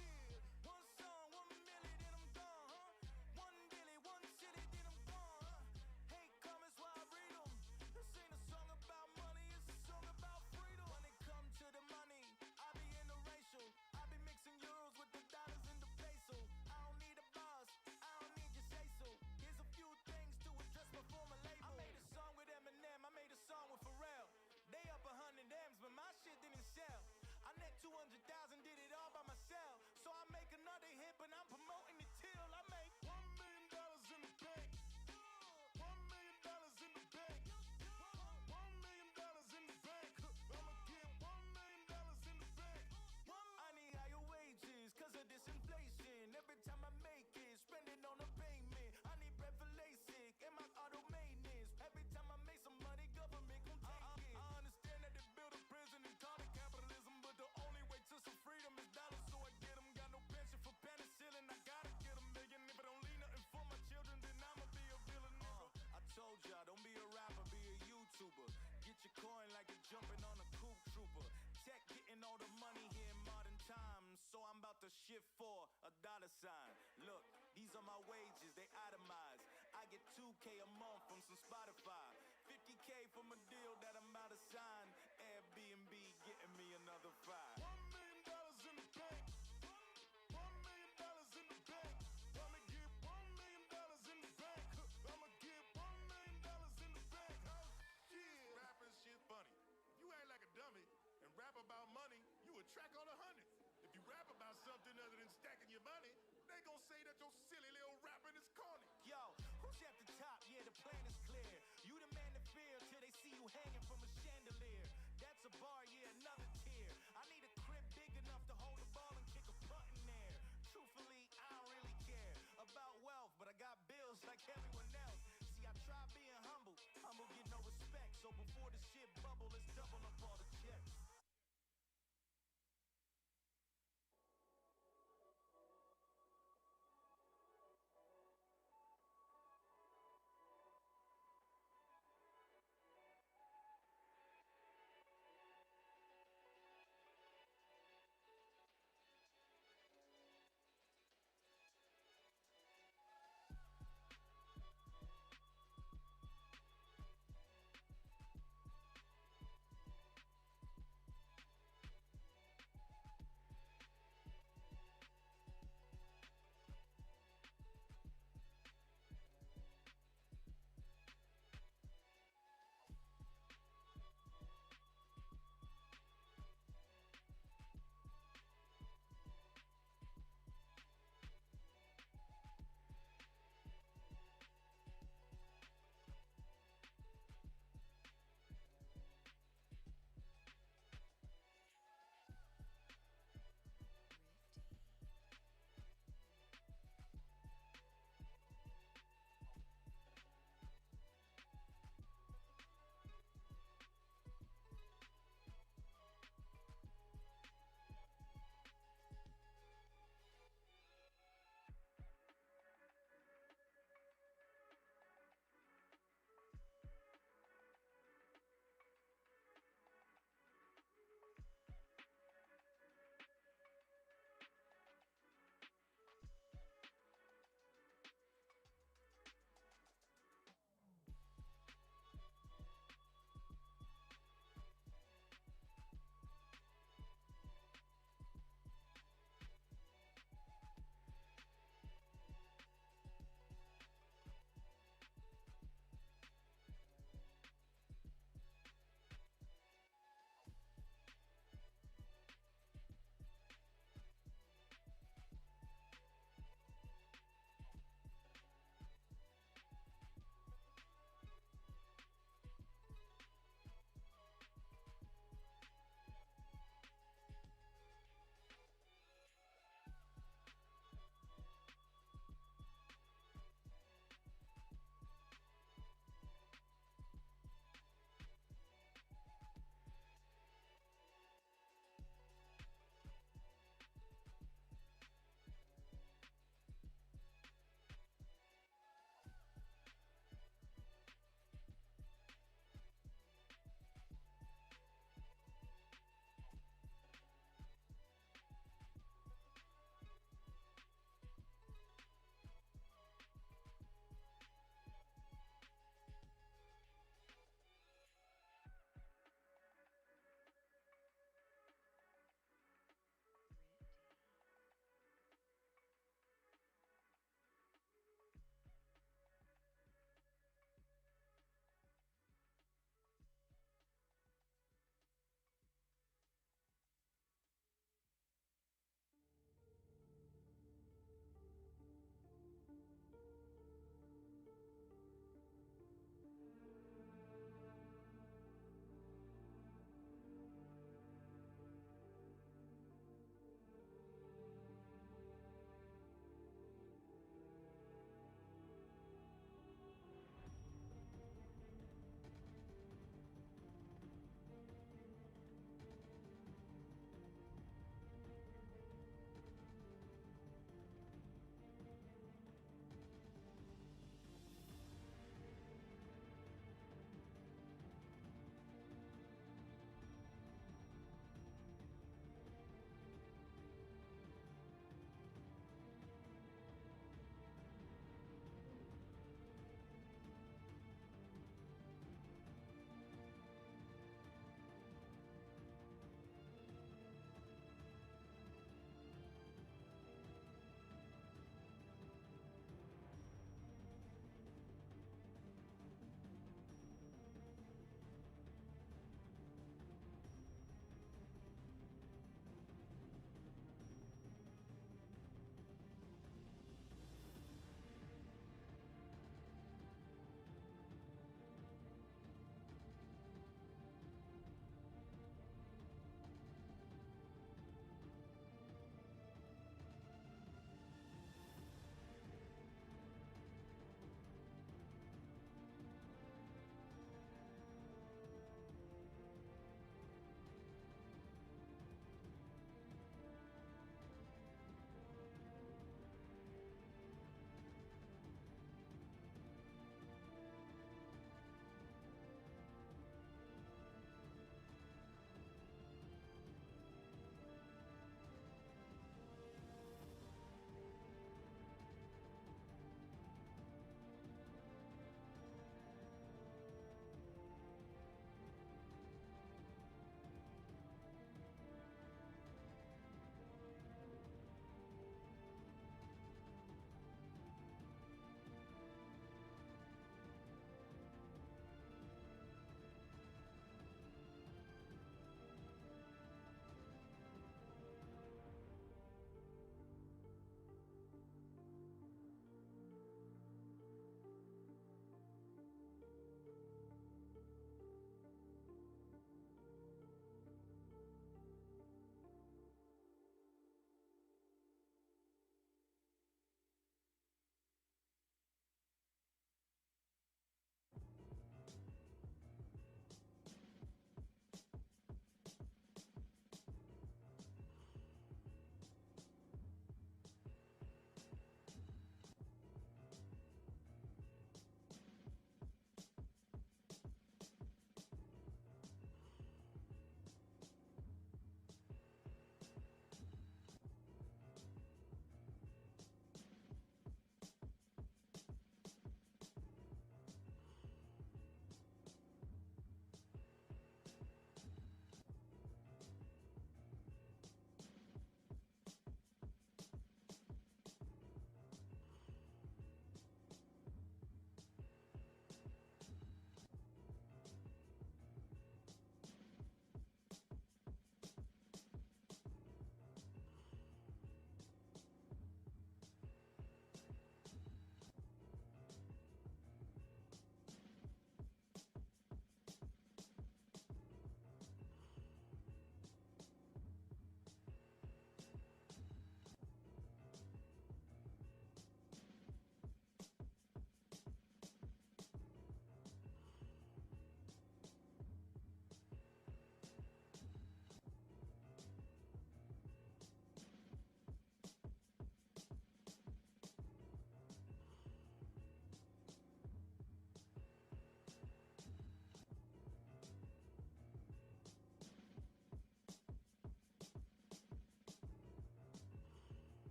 Yeah. One song, 1 million, then I'm gone, huh? 1 billy, 1 city, then I'm gone, huh? Hate comments while I read them. This ain't a song about money, it's a song about freedom. When it comes to the money, I be interracial. I be mixing euros with the dollars and the peso. I don't need a boss, I don't need your say so. Here's a few things to address before my label. I made a song with Eminem, I made a song with Pharrell. They up 100 M's, but my shit didn't sell. I net 200,000, did it all by myself. So I make another hit, but I'm promoting it till I make $1 million in the bank. $1 million in the bank. $1 million in the bank. I'ma get $1 million in the bank. I need higher wages, cause of this inflation. Every time I make it, spending on a payment. I need bread for LASIK and my auto maintenance. Every time I make some money, government gon' take it. I understand that they build a prison and call it capitalism, but the only way to some freedom is dollars, so I get them. Got no pension for penicillin, I gotta get a million. If I don't leave nothing for my children, then I'ma be a villain, nigga. I told y'all, don't be a rapper, be a YouTuber. Get your coin like you're jumping on a Coop Trooper. Tech getting all the money here in modern times, so I'm about to shift for a dollar sign. Look, these are my wages, they itemized. I get 2K a month from some Spotify, 50K from a deal that I'm about to sign. Airbnb getting me another 5. $1 million in the bank. $1 million in the bank. I'ma get $1 million in the bank. I'ma get $1 million in the bank. Oh, yeah. Rapping shit funny. If you act like a dummy and rap about money, you attract all the hundreds. If you rap about something other than stacking your money, they gon' say that your silly little rapping is corny. Yo, who's at the top? Yeah, the plan is clear. You the man to fear till they see you hanging from a chandelier. That's a bar, yeah, another tier. I need a crib big enough to hold the ball and kick a putt in there. Truthfully, I don't really care about wealth, but I got bills like everyone else. See, I try being humble, humble get no respect. So before the shit bubble, let's double up all the checks.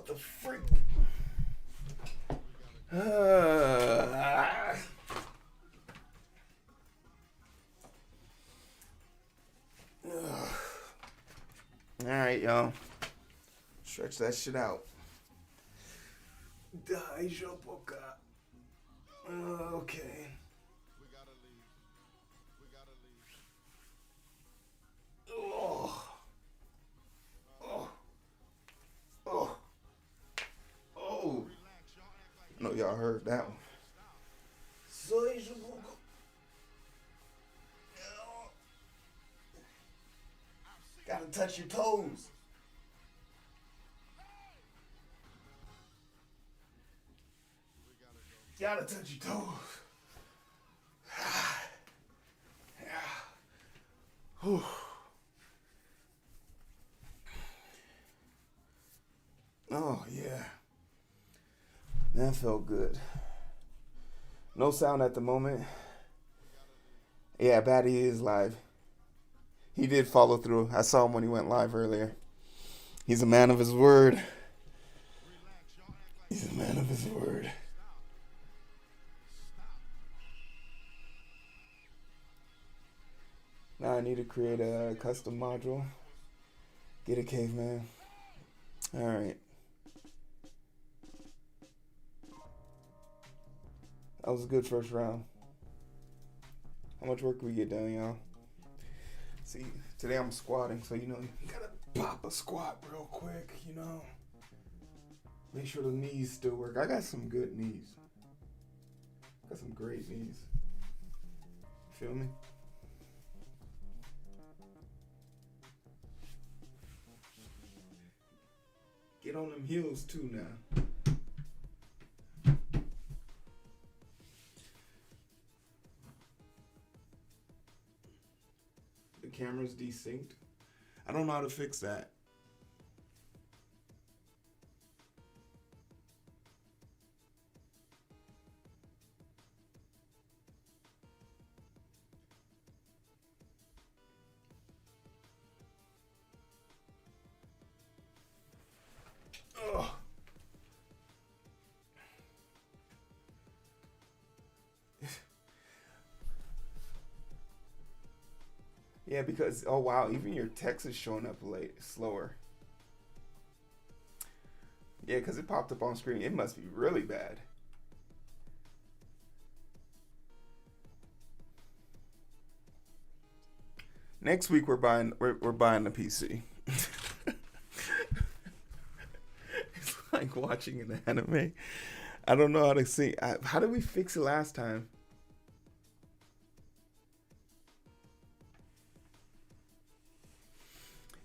What the freak? All right, y'all. Stretch that shit out. Okay. Oh. Oh. Oh. Oh. I know y'all heard that one. Gotta touch your toes. Gotta touch your toes. Whew. Oh, yeah. That felt good. No sound at the moment. Yeah, Batty is live. He did follow through. I saw him when he went live earlier. He's a man of his word. He's a man of his word. Now I need to create a custom module. Get a caveman. Alright. That was a good first round. How much work we get done, y'all? See, today I'm squatting, so you gotta pop a squat real quick, Make sure the knees still work. I got some good knees. Got some great knees. Feel me? Get on them heels too now. The camera's desynced. I don't know how to fix that. Ugh. Yeah, because, oh wow, even your text is showing up slower. Yeah, because it popped up on screen. It must be really bad. Next week we're buying the PC. It's like watching an anime. I don't know how to see. How did we fix it last time?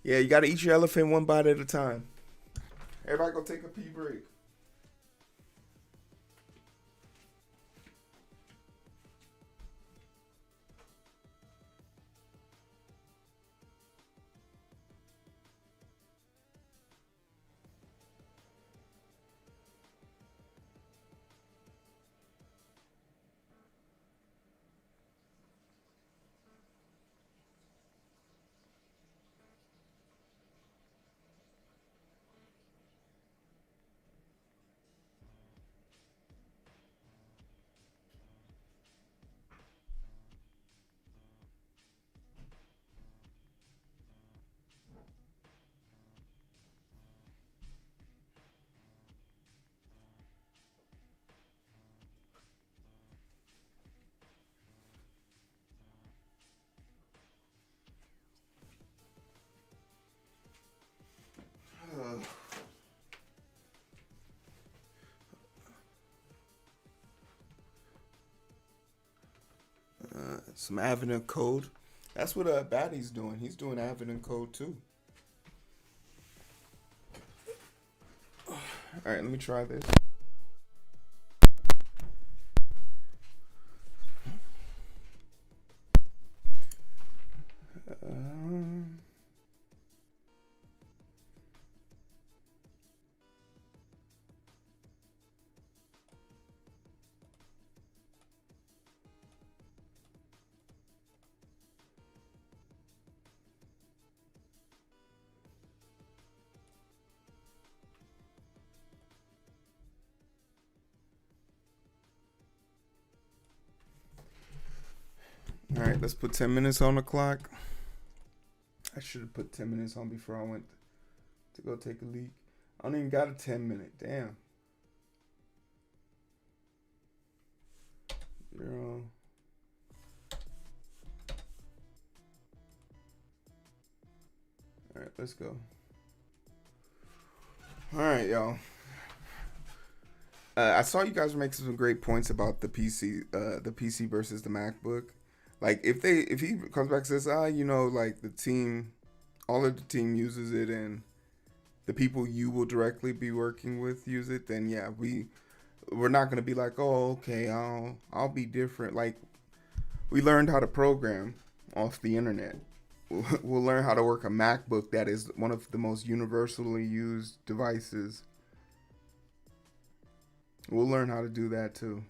Yeah, you gotta eat your elephant one bite at a time. Everybody go take a pee break. Some Avenue code. That's what Batty's doing. He's doing Avenue code too. All right, let me try this. All right, let's put 10 minutes on the clock. I should have put 10 minutes on before I went to go take a leak. I don't even got a 10-minute. Damn. 0. All right, let's go. All right, y'all. I saw you guys were making some great points about the PC versus the MacBook. Like if he comes back and says, like the team, all of the team uses it, and the people you will directly be working with use it, then yeah, we're not gonna be like, oh, okay, I'll be different. Like we learned how to program off the internet. We'll learn how to work a MacBook that is one of the most universally used devices. We'll learn how to do that too.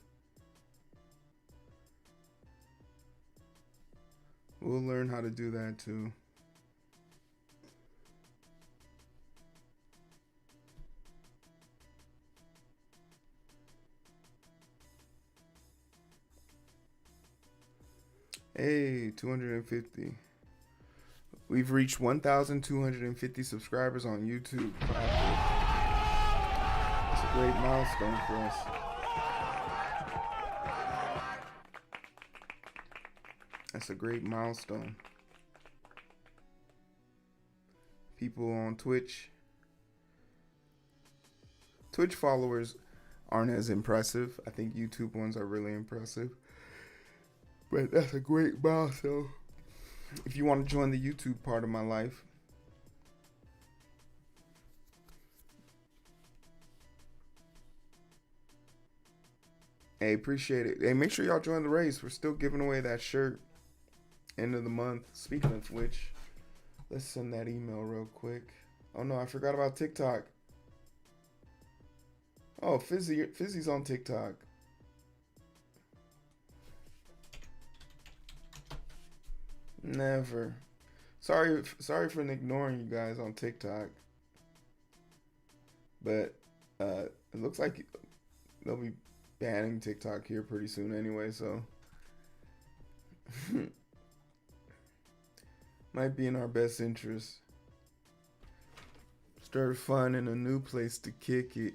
We'll learn how to do that too. Hey, 250. We've reached 1,250 subscribers on YouTube. It's a great milestone for us. That's a great milestone. People on Twitch. Twitch followers aren't as impressive. I think YouTube ones are really impressive. But that's a great milestone. If you want to join the YouTube part of my life, hey, appreciate it. Hey, make sure y'all join the race. We're still giving away that shirt. End of the month. Speaking of which, let's send that email real quick. Oh no, I forgot about TikTok. Oh, Fizzy's on TikTok. Never. Sorry for ignoring you guys on TikTok. But it looks like they'll be banning TikTok here pretty soon anyway, so might be in our best interest. Stir fun in a new place to kick it.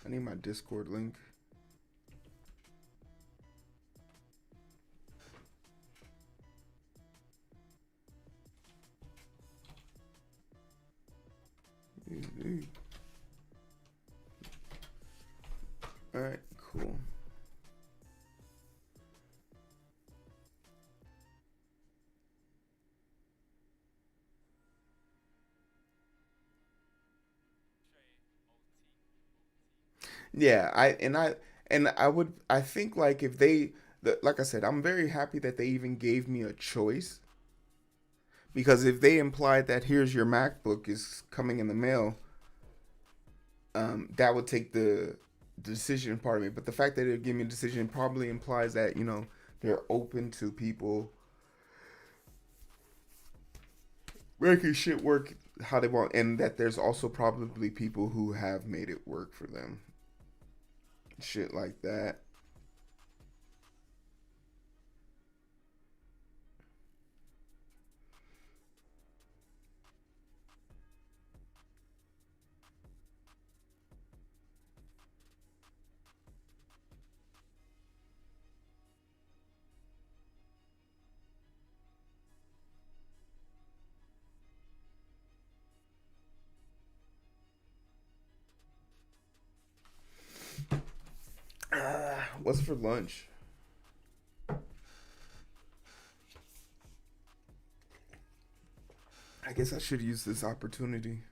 I need my Discord link. All right, cool. Yeah, I think like if like I said, I'm very happy that they even gave me a choice, because if they implied that here's your MacBook is coming in the mail, that would take the decision part of me. But the fact that they give me a decision probably implies that, they're open to people making shit work how they want, and that there's also probably people who have made it work for them. Shit like that. What's for lunch? I guess I should use this opportunity.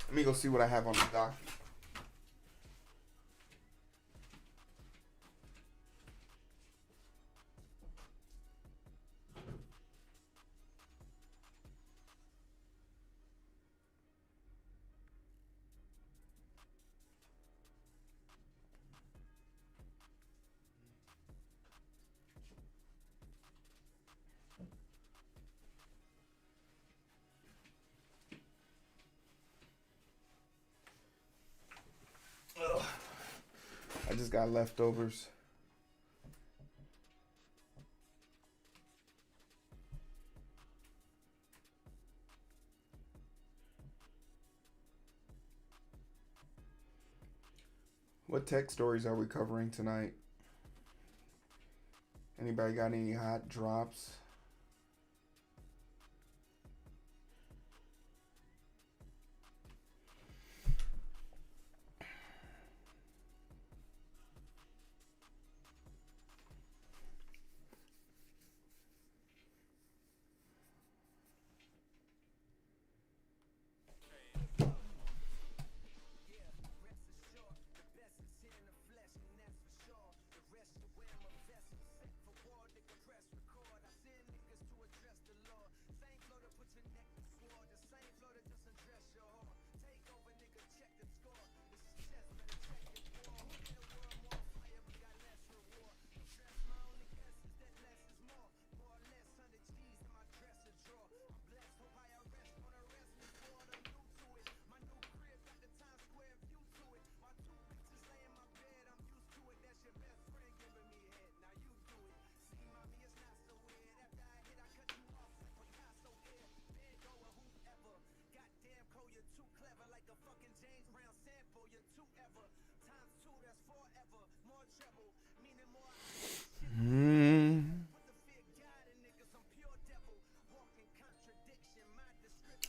Let me go see what I have on the dock. just got leftovers. What tech stories are we covering tonight? Anybody got any hot drops?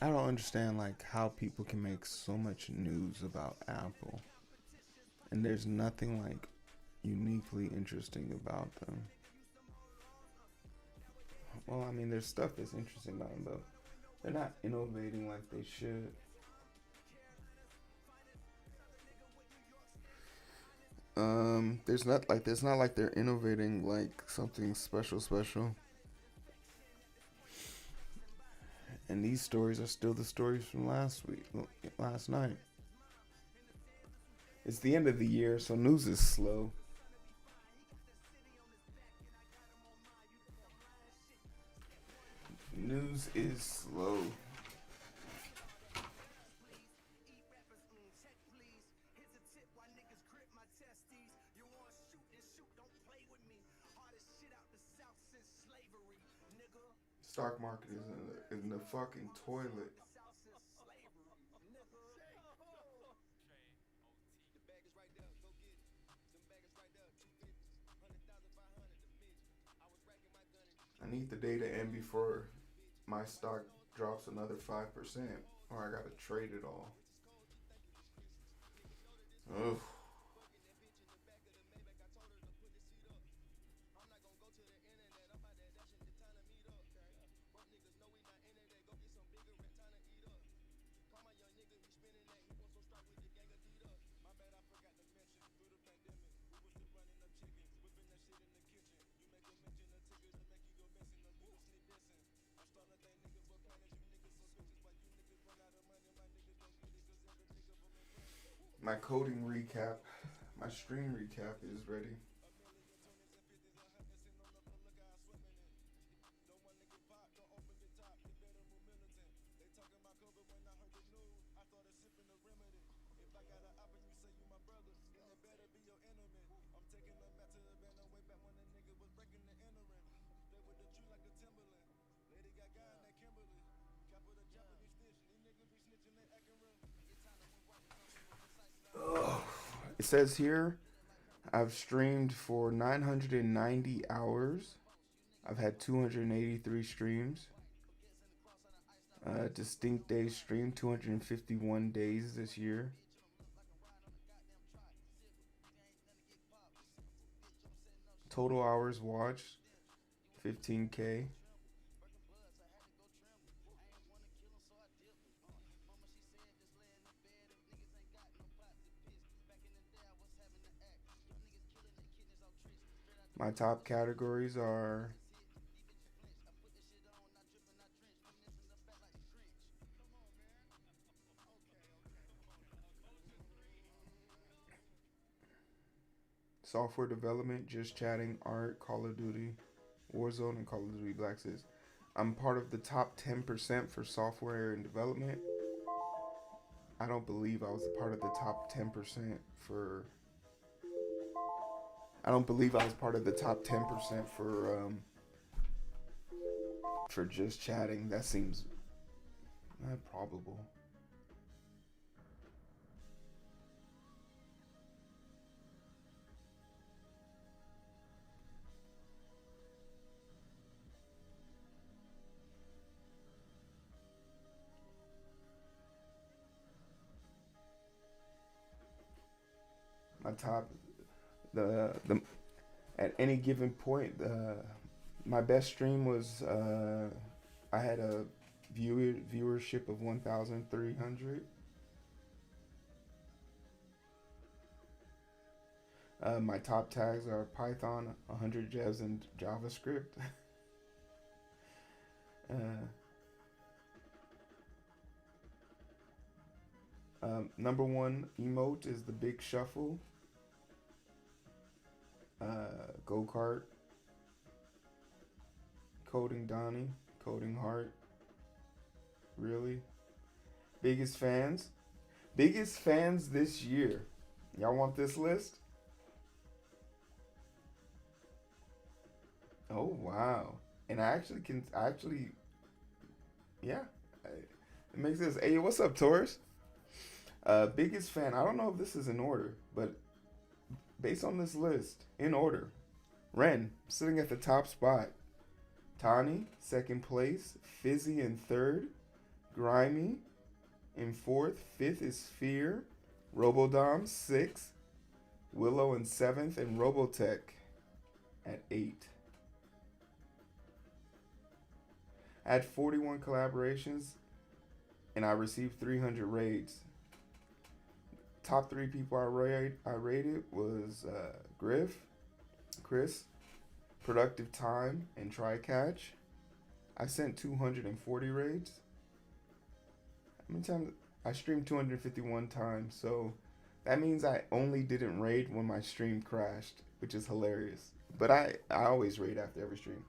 I don't understand like how people can make so much news about Apple and there's nothing like uniquely interesting about them. Well, I mean, there's stuff that's interesting about them, but they're not innovating like they should. There's not like they're innovating like something special. And these stories are still the stories from last night. It's the end of the year, so news is slow. News is slow. Stock market is in the fucking toilet. I need the day to end before my stock drops another 5%, or I gotta trade it all. Ugh. My coding recap, my stream recap is ready. It says here I've streamed for 990 hours. I've had 283 streams. Distinct days streamed, 251 days this year. Total hours watched, 15K. My top categories are software development, just chatting, art, Call of Duty, Warzone, and Call of Duty Black Ops. I'm part of the top 10% for software and development. I don't believe I was a part of the top 10% for I don't believe I was part of the top 10% for just chatting. That seems not probable. My top, the at any given point, my best stream was I had a viewership of 1,300. My top tags are Python, 100 devs, and JavaScript. Number one emote is the big shuffle. Go kart. Coding Donnie. Coding Heart. Really? Biggest fans? Biggest fans this year. Y'all want this list? Oh, wow. And I actually, yeah. It makes sense. Hey, what's up, Taurus? Biggest fan. I don't know if this is in order, but based on this list, in order. Ren, sitting at the top spot. Tani, second place. Fizzy in third. Grimy in fourth. Fifth is Fear. Robodom, sixth. Willow in seventh. And Robotech at 8. I had 41 collaborations, and I received 300 raids. Top 3 people I rated was Griff, Chris, Productive Time, and Trycatch. I sent 240 raids. How many times? I streamed 251 times, so that means I only didn't raid when my stream crashed, which is hilarious. But I always raid after every stream.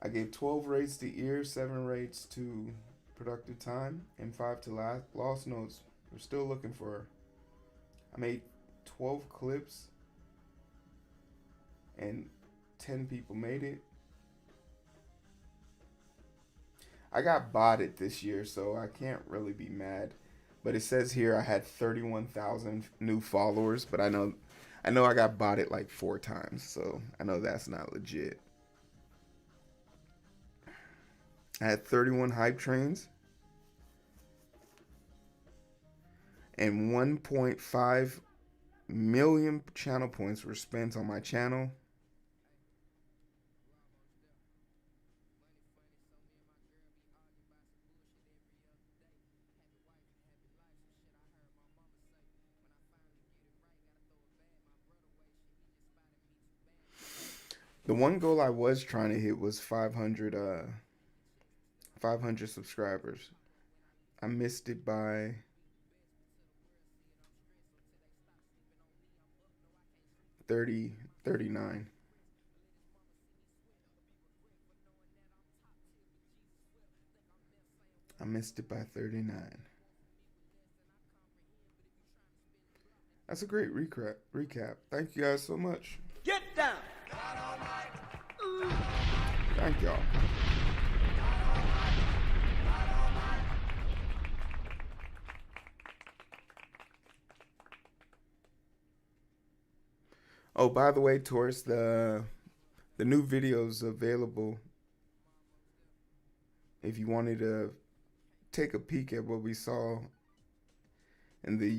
I gave 12 raids to Ear, 7 raids to Productive Time, and 5 to Lost Notes. We're still looking for her. I made 12 clips, and 10 people made it. I got botted this year, so I can't really be mad. But it says here I had 31,000 new followers, but I know I got botted like 4 times, so I know that's not legit. I had 31 hype trains and 1.5 million channel points were spent on my channel. The one goal I was trying to hit was 500 subscribers. I missed it by 39. I missed it by 39. That's a great recap. Thank you guys so much. Get down! Thank y'all. Oh, by the way, Taurus, the new video's available if you wanted to take a peek at what we saw in the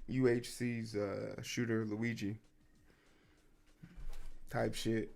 UHC's Shooter Luigi type shit.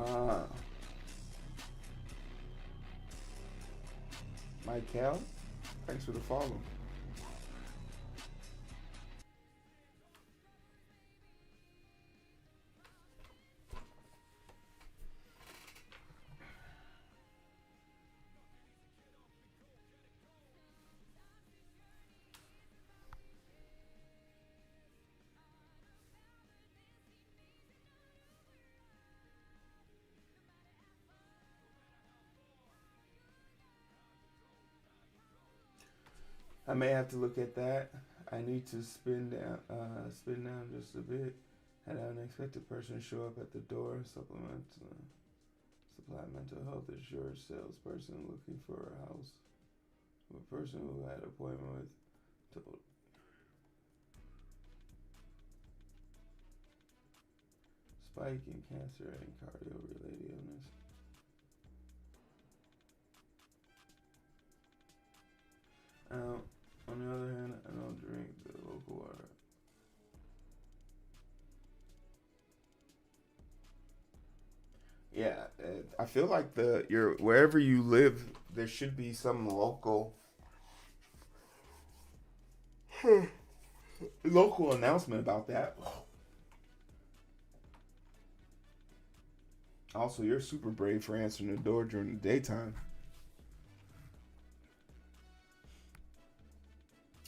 Ah. Michael, thanks for the follow. I may have to look at that. I need to spin down just a bit. Had an unexpected person show up at the door. Supply mental health insurance salesperson looking for a house. A person who had an appointment with told spike in cancer and cardio-related illness. On the other hand, I don't drink the local water. Yeah, I feel like wherever you live, there should be some local announcement about that. Also, you're super brave for answering the door during the daytime.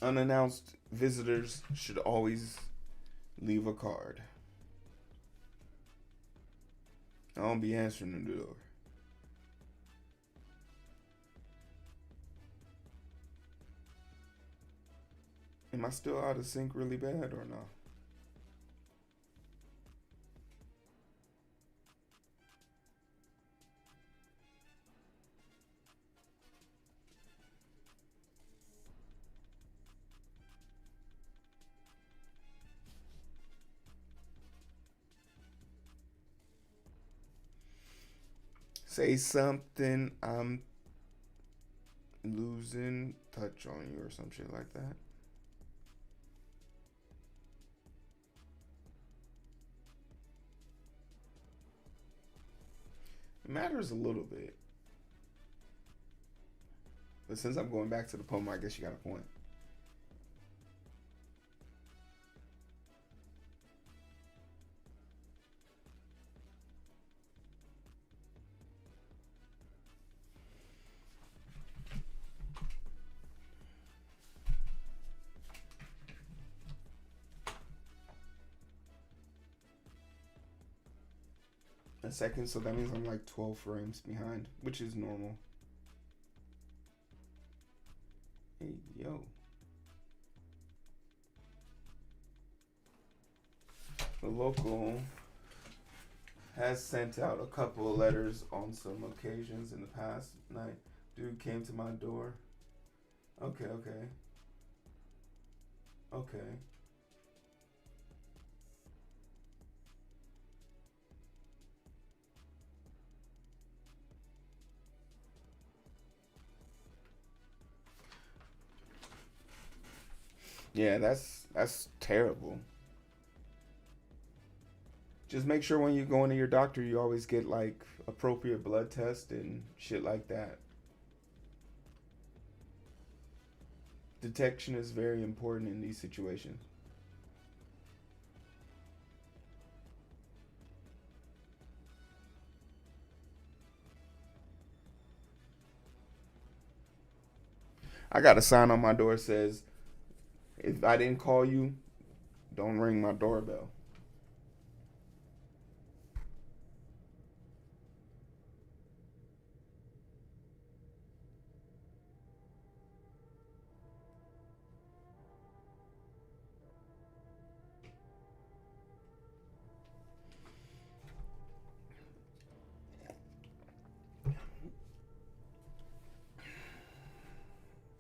Unannounced visitors should always leave a card. I don't be answering the door. Am I still out of sync really bad or no? Say something, I'm losing touch on you or some shit like that. It matters a little bit. But since I'm going back to the poem, I guess you got a point. A second, so that means I'm like 12 frames behind, which is normal. Hey, yo. The local has sent out a couple of letters on some occasions in the past night. Dude came to my door. Okay. Yeah, that's terrible. Just make sure when you go into your doctor, you always get like appropriate blood tests and shit like that. Detection is very important in these situations. I got a sign on my door that says, if I didn't call you, don't ring my doorbell.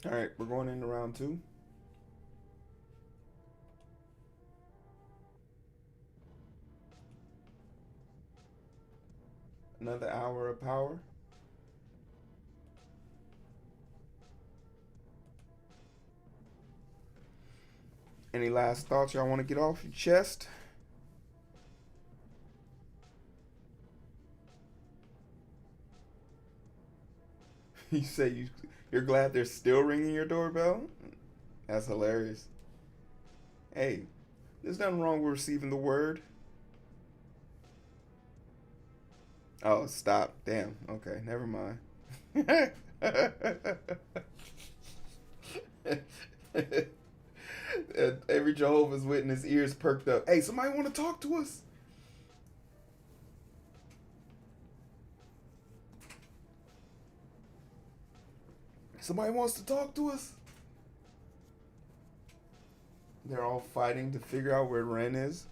All right, we're going into round 2. Another hour of power. Any last thoughts y'all want to get off your chest? You say you're glad they're still ringing your doorbell? That's hilarious. Hey, there's nothing wrong with receiving the word. Oh, stop. Damn. Okay, never mind. Every Jehovah's Witness ears perked up. Hey, somebody want to talk to us? Somebody wants to talk to us? They're all fighting to figure out where Ren is.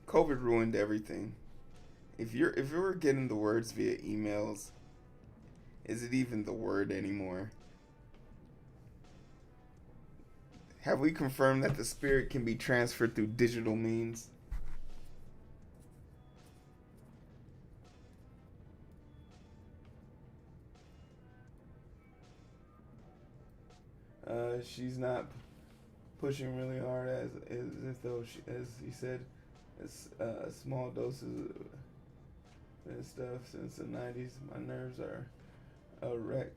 COVID ruined everything. If you're getting the words via emails, is it even the word anymore? Have we confirmed that the spirit can be transferred through digital means? She's not pushing really hard as if though she, as he said, small doses and stuff since the 90s. My nerves are a wreck.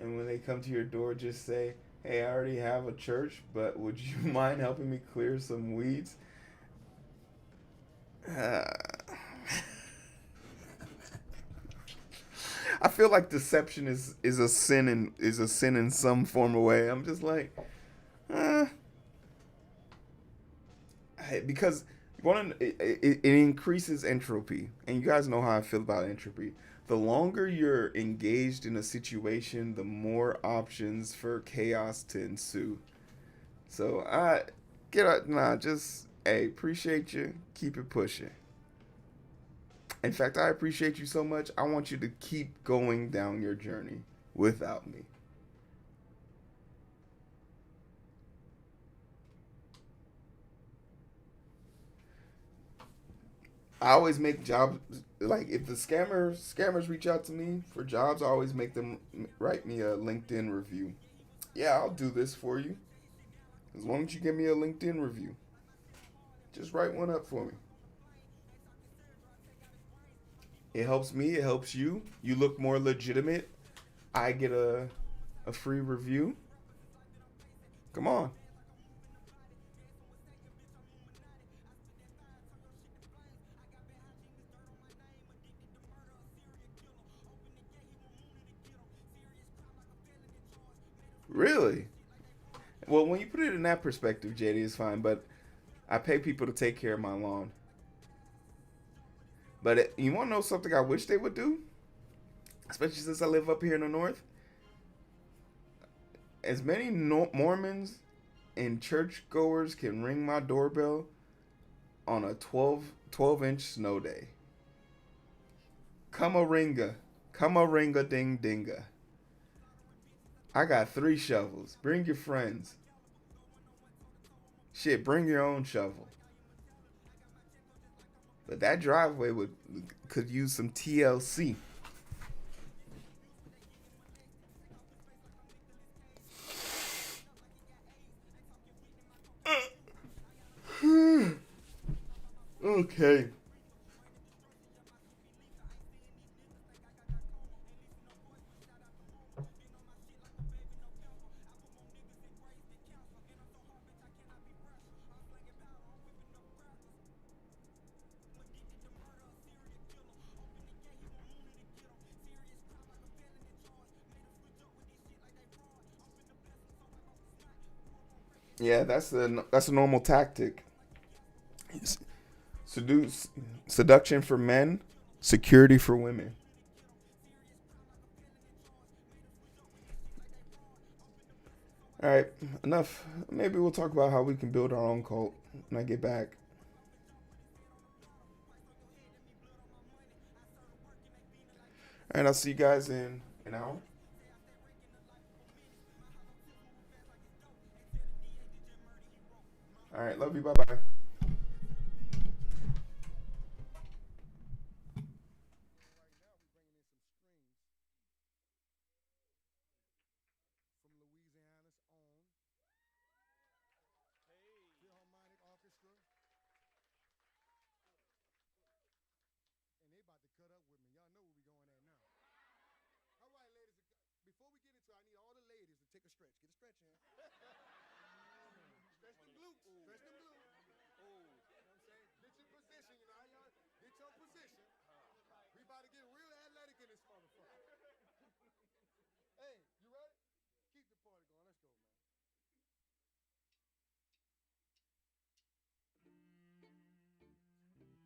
And when they come to your door, just say, "Hey, I already have a church, but would you mind helping me clear some weeds?" I feel like deception is a sin in some form of way. I'm just like, because it increases entropy, and you guys know how I feel about entropy. The longer you're engaged in a situation, the more options for chaos to ensue. So hey, appreciate you. Keep it pushing. In fact, I appreciate you so much. I want you to keep going down your journey without me. I always make jobs, like if the scammers reach out to me for jobs, I always make them write me a LinkedIn review. Yeah, I'll do this for you. As long as you give me a LinkedIn review. Just write one up for me. It helps me, it helps you. You look more legitimate. I get a free review. Come on. Really? Well, when you put it in that perspective, JD, is fine, but I pay people to take care of my lawn. But you want to know something I wish they would do? Especially since I live up here in the north. As many Mormons and churchgoers can ring my doorbell on a 12-inch snow day. Come a ringa ding dinga. I got 3 shovels. Bring your friends. Shit, bring your own shovel. But that driveway could use some TLC. Okay. Yeah, that's a normal tactic. Seduction for men, security for women. All right, enough. Maybe we'll talk about how we can build our own cult when I get back. All right, I'll see you guys in an hour. All right, love you. Bye bye. Right now, we're bringing in some strings from Louisiana's own Philharmonic Orchestra, and they about to cut up with me. Y'all know where we going at now. All right, ladies. Before we get into it, I need all the ladies to take a stretch. Get a stretch in. Stretch them glutes. Stretch them glutes. You know what I'm saying? Get your position. You know how y'all get your position. We about to get real athletic in this motherfucker. Hey, you ready? Keep the party going. Let's go, man.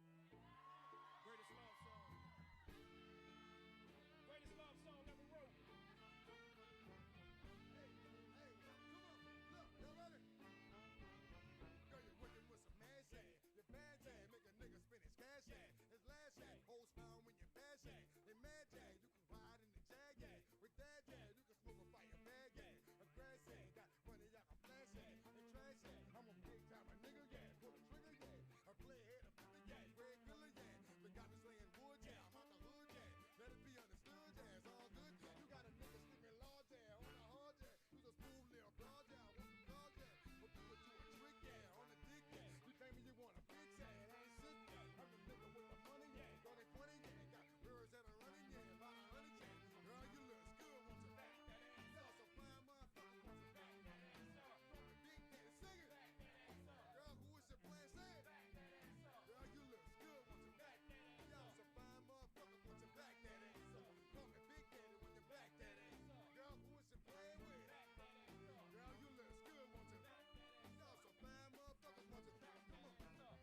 Greatest love song. Greatest love song ever wrote. Hey, come on. Look, y'all ready? Girl, you're working with some mad shit. Your bad jazz make a nigga spend his cash at. His last shot, hoes found when you bash at. In mad jazz, you can ride in the jag at. With that jazz, you can smoke a fire bag at. A grass at, got money out a flash at. And trash at, I'm a big time a nigga, yeah. Pull a trigger, yeah. I play ahead of 50, yeah. Red killer, yeah. But got me slaying wood, yeah. I'm out the hood, yeah. Let it be understood, yeah. It's all good. You got a nigga screaming large, yeah. On the hard, yeah. You a smooth little broad, yeah. Want some dog, yeah. But do it to a trick, yeah. On the dick, yeah. You claiming you want a bitch, yeah. It ain't shit, yeah. I'm the nigga with the money, yeah. Got it 20, yeah. Got mirrors that are running, yeah. About 100, yeah. Girl, you look good, want some back that ass. Y'all some fine motherfucker, want some back that ass up. From the big daddy, sing it. Back that ass up. Girl, who is your plan? Say it. Back that ass up. Girl, you look good, want some back that ass up. Y'all some fine motherfucker, want some back that ass up. Call me big daddy when you back that ass up. Girl, who is your plan with? Back that ass up. Girl, you look good, want some back that ass up. Y'all some fine motherfuckers, want some back. Come on.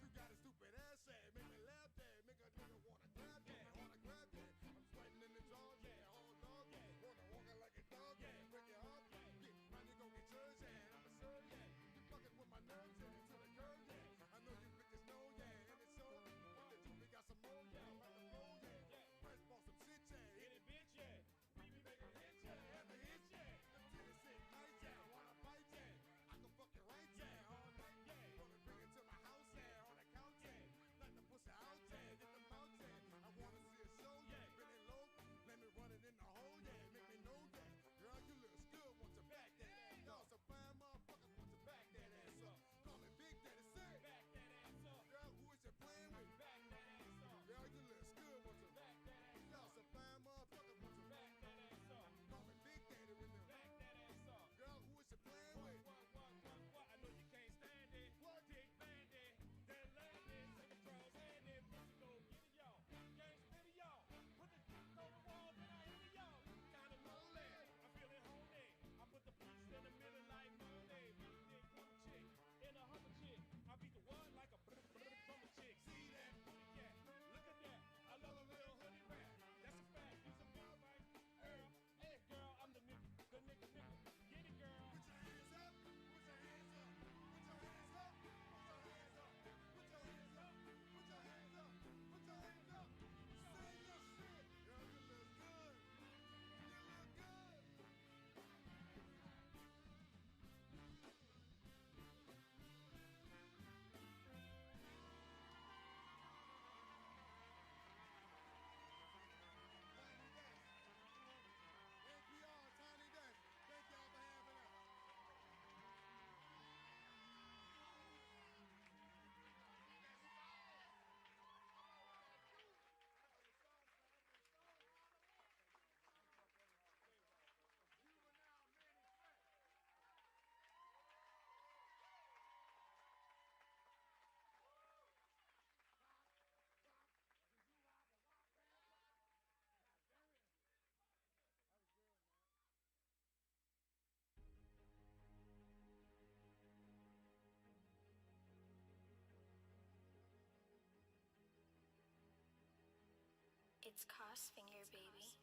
You got a stupid ass, make me laugh, make a nigga wanna grab, wanna grab, I'm sweating in the jaws, all dog, wanna walk it like a dog, break it off, get money, go get yours, I'm a sir, you fucking with my nerves, to the curb, I know you bitches know, and it's so, what the truth, we got some more, I'm about to blow, press for some shit, hit it, bitch, we be making hits, ever hit, them titties sit nice, wanna fight, I can fuck you right, all night, wanna bring it to my house, on the couch, let the pussy out, get the mouth, I wanna see a show, bend it low, let me run it in the hole, make me know, girl, you look good, want to back that ass, y'all some fine motherfuckers, want to back that ass up, call me big daddy, say, back that ass up, girl, who is you playing with, back that ass up, girl, you look good, want to back that ass up, y'all some fine motherfuckers, want to back that ass up, call me big daddy with them, back that ass up, girl, who is you playing with, what, I know you can't stand it, what, dick bandit, that landed, take a draws hand in, pussy go get it, y'all, gang spit it, y'all, put the dick on the wall, then I hit it, y'all, you kinda lonely, I'm feeling horny, I put the piece in the middle like money, beat dick with a chick, in a hummer chick, I beat the one like a drummer chick, see that booty cat, look at that, I love a little hoodie rat, that's a fact, you's a girl like, girl, hey girl, I'm the nigga, get it girl, put your hands up, put your hands up, put your hands up, put your hands up, put your hands up, put your hands up, put your hands up, say your shit, girl, you look good, you look good. Tiny Desk, NPR, Tiny Desk, thank y'all for having us. It's Crossfinger, baby.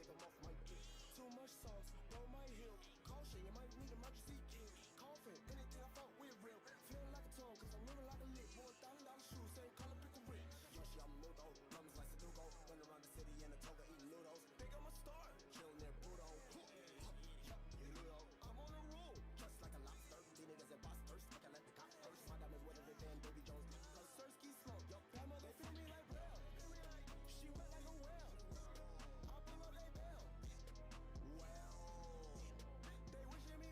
take them off my dick. Too much sauce, blow my heel. Caution, you might need emergency kit. Coughing, anything I fuck with real. Feeling like a tone, cause I'm living like a lick. $1,000 shoes, same color, pick a ring. Yoshi, I'm new though. Numbers like Sudoku. Run around the city in a toga, eating noodles. Think I'm a star, chillin' near Pluto. I'm on a roll, just like a lobster. These niggas at boss first, I can let the cop first. My diamonds wetter than Baby Jones. Cause Sersky smoke, yo, that mother feel me like Bell. She wet like a whale. I pull up, they bail. Well, they wishing me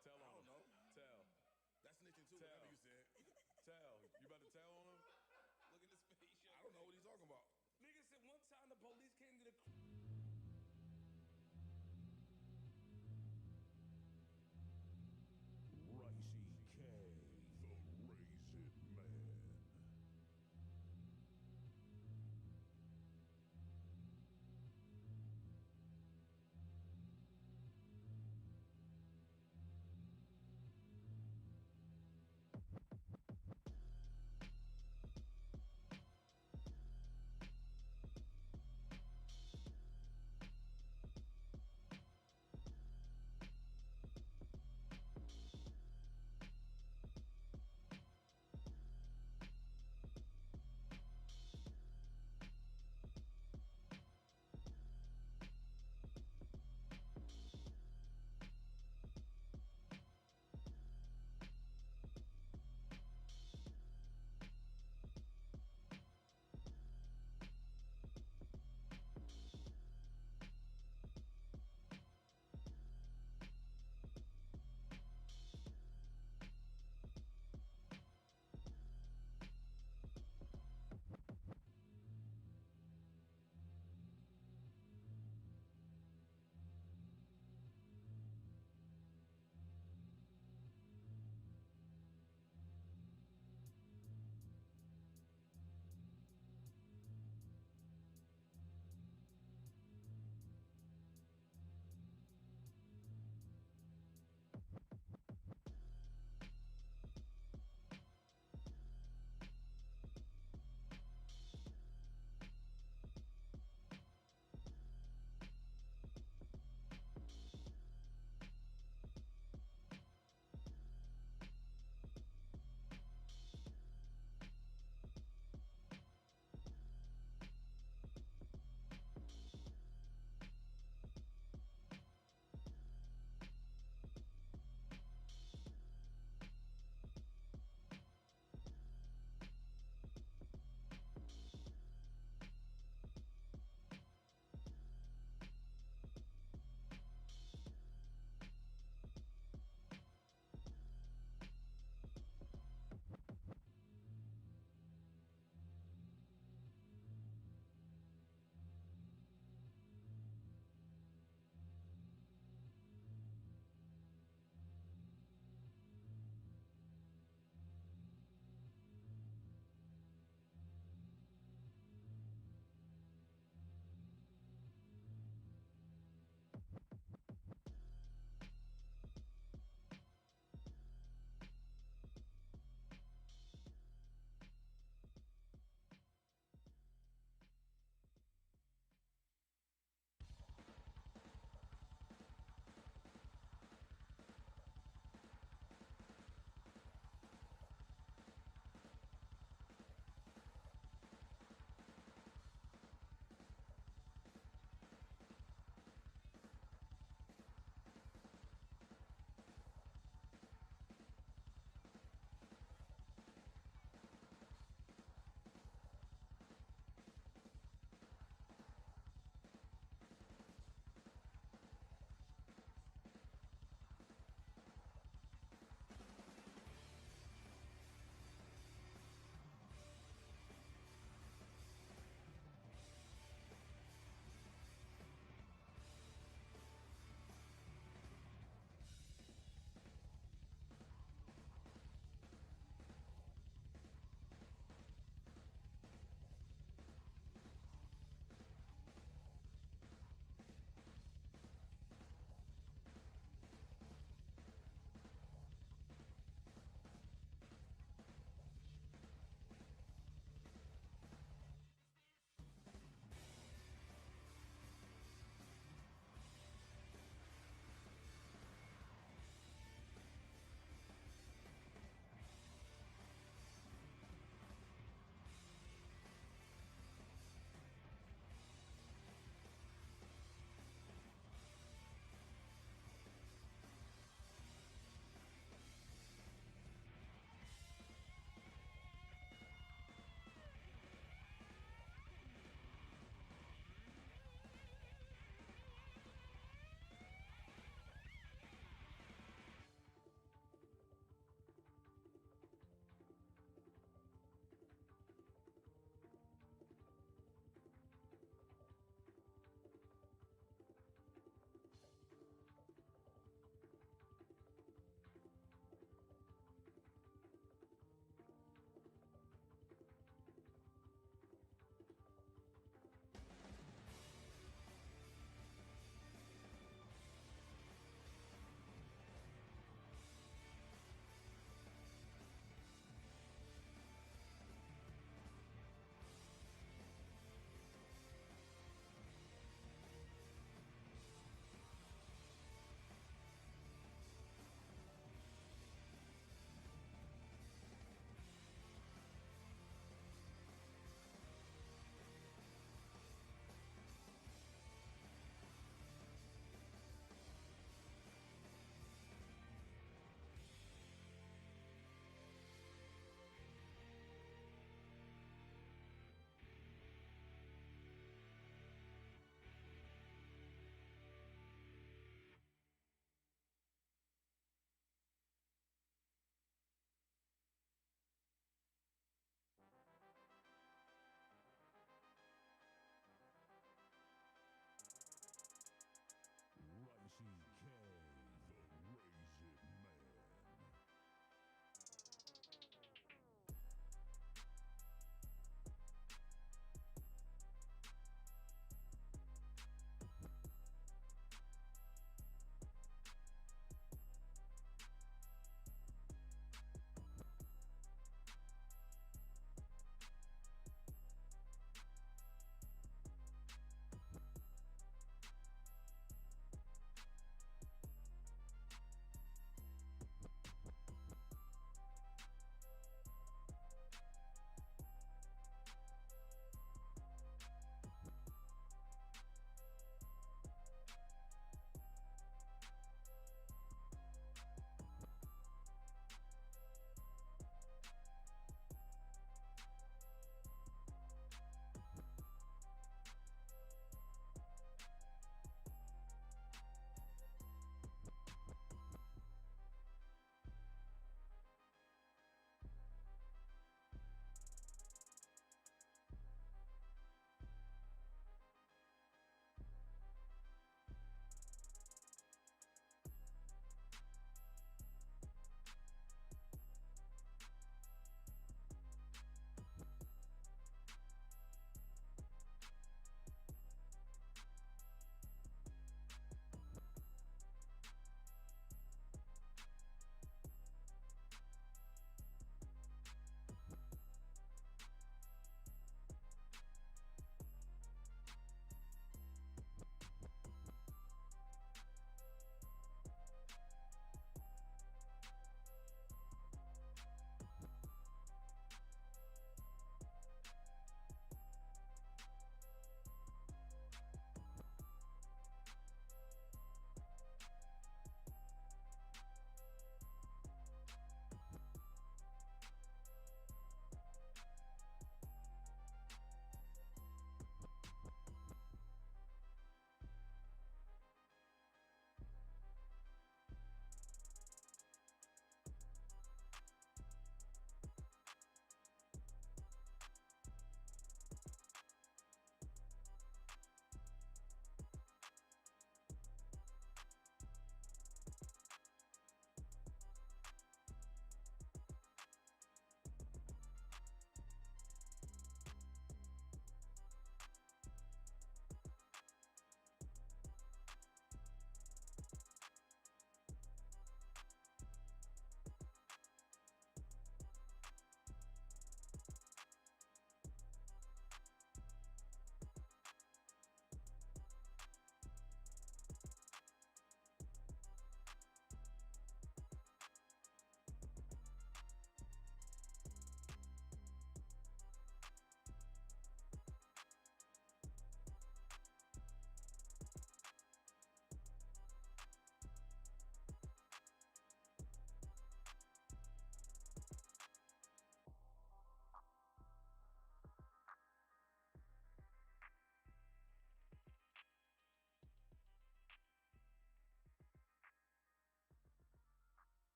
Tell on him. I don't know. Tell. That's snitching too, whatever you said. Tell. You about to tell on him? Look at his face. I don't know what he's talking about. Nigga said one time the police came to the... Ricey K, the Raisin Man.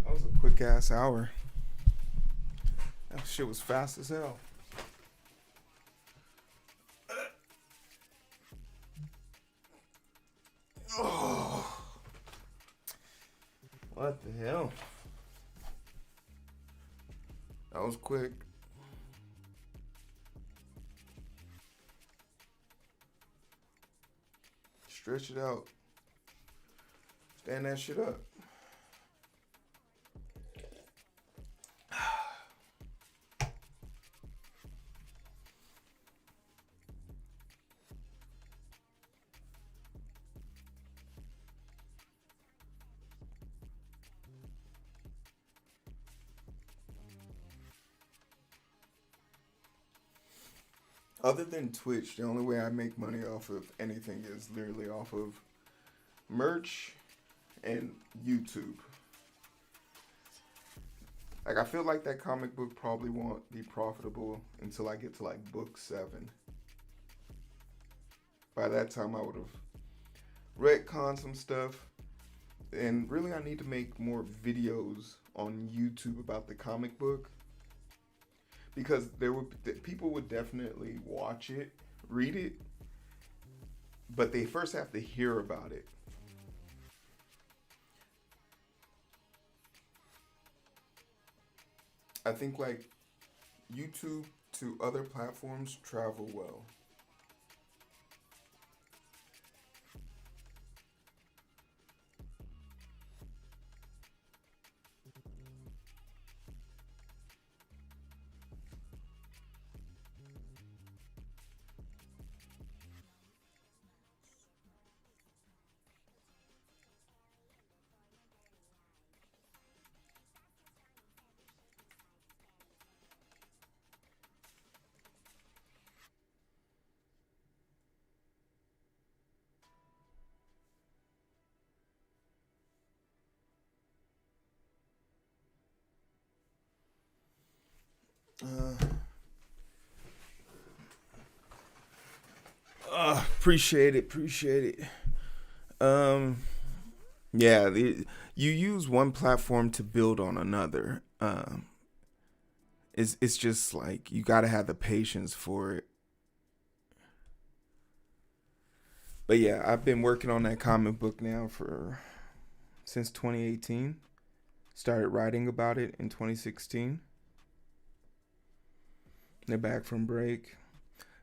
That was a quick ass hour. That shit was fast as hell. Oh, what the hell? That was quick. Stretch it out. Stand that shit up. Other than Twitch, the only way I make money off of anything is literally off of merch and YouTube. Like, I feel like that comic book probably won't be profitable until I get to like book 7. By that time, I would have retconned some stuff. And really, I need to make more videos on YouTube about the comic book. Because people would definitely watch it, read it, but they first have to hear about it. I think like YouTube to other platforms travel well. Appreciate it. Yeah, you use one platform to build on another. It's just like you gotta have the patience for it. But yeah, I've been working on that comic book now since 2018. Started writing about it in 2016. They're back from break.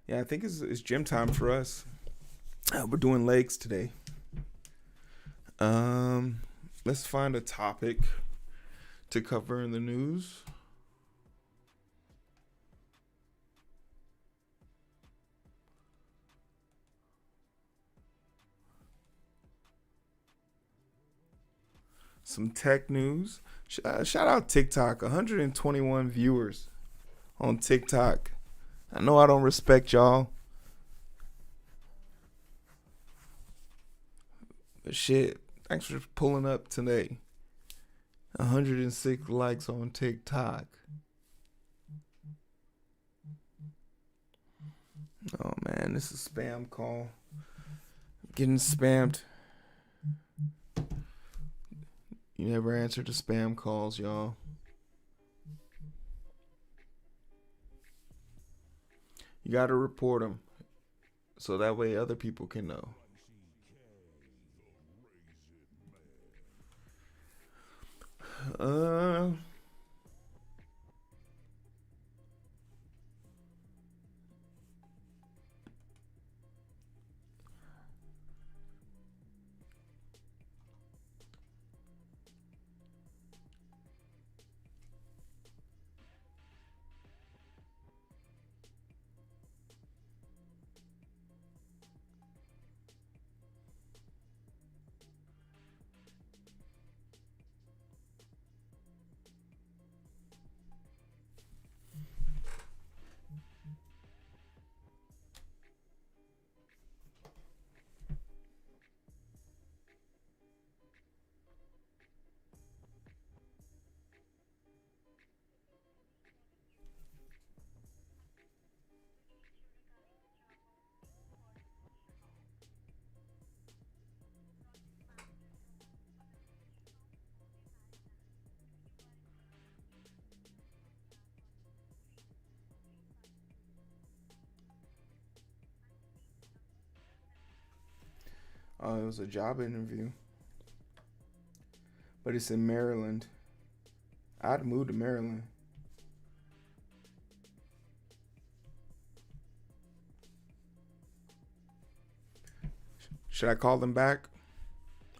Yeah, I think it's gym time for us. We're doing legs today. Let's find a topic to cover in the news. Some tech news. Shout out TikTok. 121 viewers on TikTok. I know I don't respect y'all. But shit, thanks for pulling up today. 106 likes on TikTok. Oh man, this is a spam call. Getting spammed. You never answer the spam calls, y'all. You gotta report them so that way other people can know. Oh, it was a job interview. But it's in Maryland. I'd move to Maryland. Should I call them back?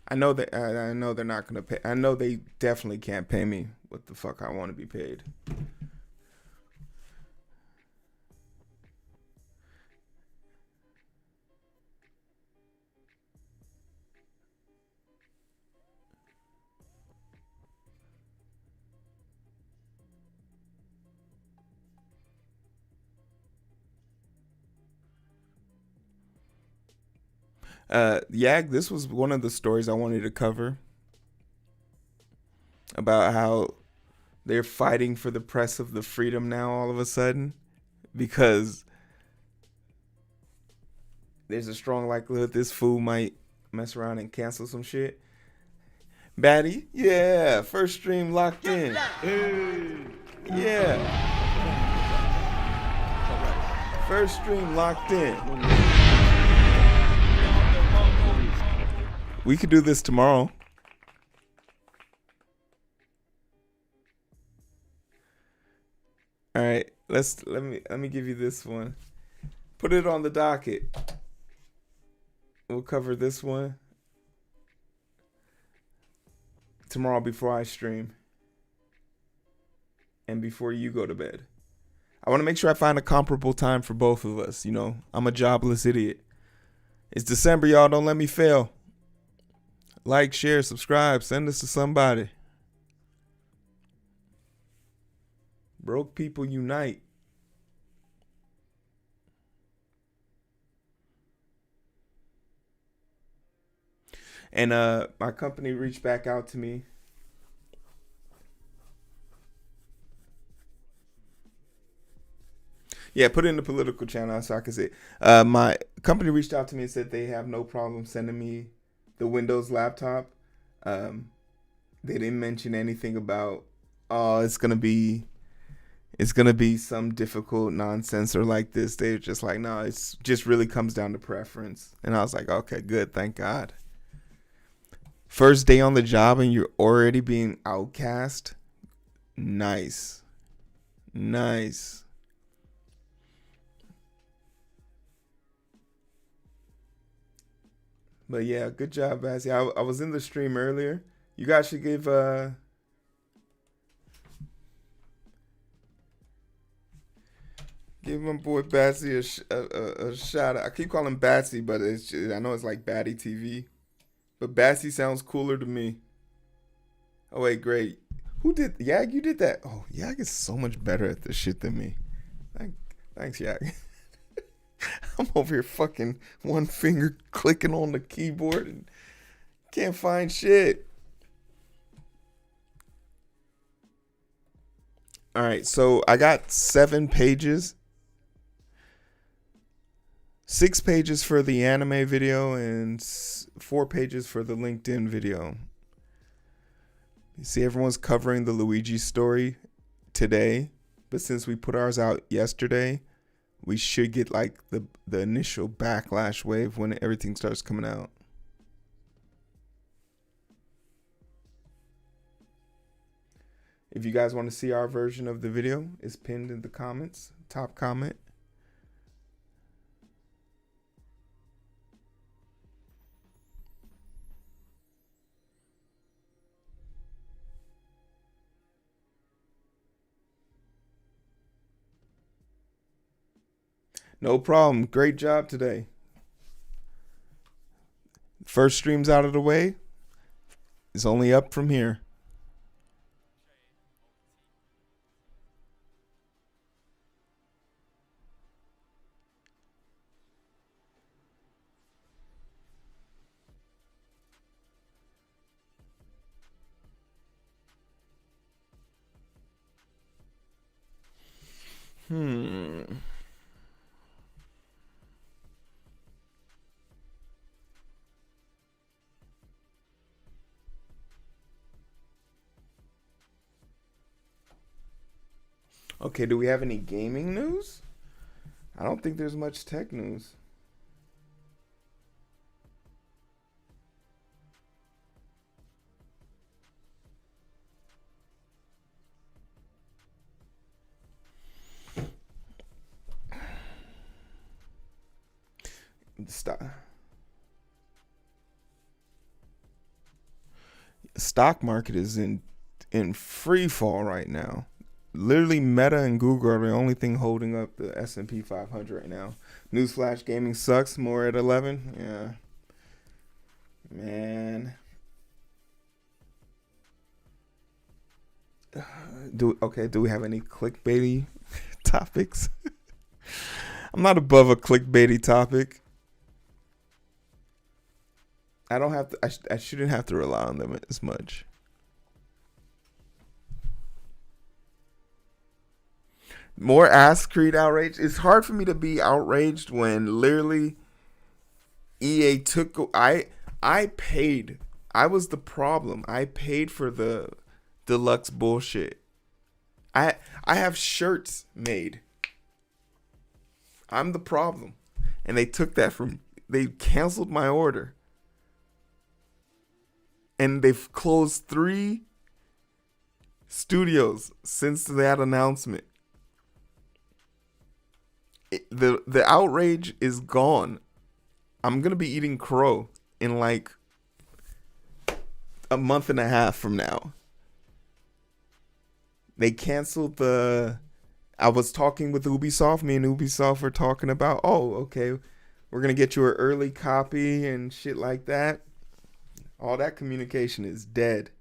I know that I know they're not gonna pay. I know they definitely can't pay me what the fuck I want to be paid. Yag, this was one of the stories I wanted to cover about how they're fighting for the press of the freedom now all of a sudden because there's a strong likelihood this fool might mess around and cancel some shit. Batty, yeah, first stream locked in. Yeah. First stream locked in. We could do this tomorrow. All right, let me give you this one. Put it on the docket. We'll cover this one tomorrow before I stream and before you go to bed. I want to make sure I find a comparable time for both of us. You know, I'm a jobless idiot. It's December, y'all. Don't let me fail. Like, share, subscribe. Send this to somebody. Broke people unite. And my company reached back out to me. Yeah, put it in the political channel so I can see it. My company reached out to me and said they have no problem sending me the Windows laptop. They didn't mention anything about, oh, it's gonna be some difficult nonsense or like this. They were just like, no, it's just really comes down to preference. And I was like, okay, good, thank God. First day on the job and you're already being outcast. Nice. But yeah, good job, Bassy. I was in the stream earlier. You guys should give my boy Bassy a shout out. I keep calling him Bassy, but I know it's like Batty TV. But Bassy sounds cooler to me. Oh wait, great. Who did Yag? You did that? Oh, Yag is so much better at this shit than me. Thanks, Yag. I'm over here fucking one finger clicking on the keyboard and can't find shit. All right, so I got 7 pages. 6 pages for the anime video and 4 pages for the LinkedIn video. You see, everyone's covering the Luigi story today, but since we put ours out yesterday, we should get like the initial backlash wave when everything starts coming out. If you guys want to see our version of the video, it's pinned in the comments, top comment. No problem. Great job today. First stream's out of the way. It's only up from here. Okay, do we have any gaming news? I don't think there's much tech news. Stock market is in free fall right now. Literally, Meta and Google are the only thing holding up the S&P 500 right now. Newsflash: gaming sucks. More at 11. Yeah, man. Do we have any clickbaity topics? I'm not above a clickbaity topic. I don't have to. I shouldn't have to rely on them as much. More Ass Creed outrage. It's hard for me to be outraged when literally EA took. I paid. I was the problem. I paid for the deluxe bullshit. I have shirts made. I'm the problem, and they took that from. They canceled my order. And they've closed 3 studios since that announcement. The outrage is gone. I'm going to be eating crow in like a month and a half from now. They canceled the... I was talking with Ubisoft. Me and Ubisoft were talking about, oh, okay, we're going to get you an early copy and shit like that. All that communication is dead.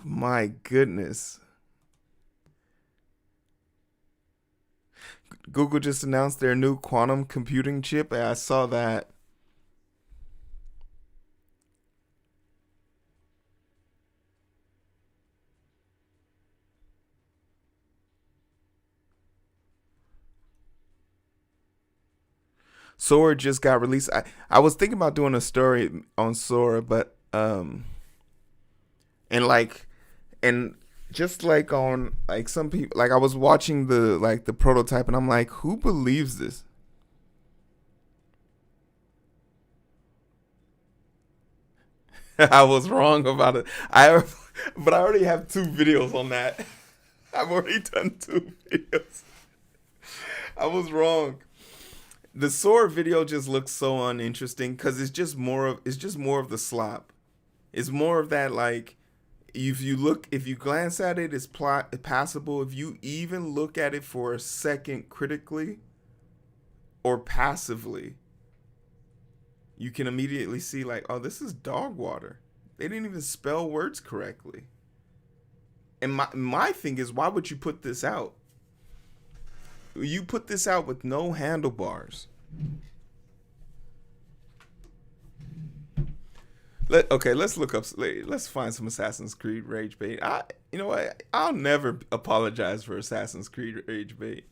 My goodness. Google just announced their new quantum computing chip. I saw that. Sora just got released. I was thinking about doing a story on Sora, but and just like on like some people, like I was watching the prototype and I'm like, who believes this? I was wrong about it. But I already have 2 videos on that. I've already done 2 videos. I was wrong. The Sora video just looks so uninteresting because it's just more of the slop. It's more of that, like, if you glance at it, it's passable. If you even look at it for a second critically or passively, you can immediately see like, oh, this is dog water. They didn't even spell words correctly. And my thing is, why would you put this out? You put this out with no handlebars. Let's look up. Let's find some Assassin's Creed rage bait. You know what? I'll never apologize for Assassin's Creed rage bait.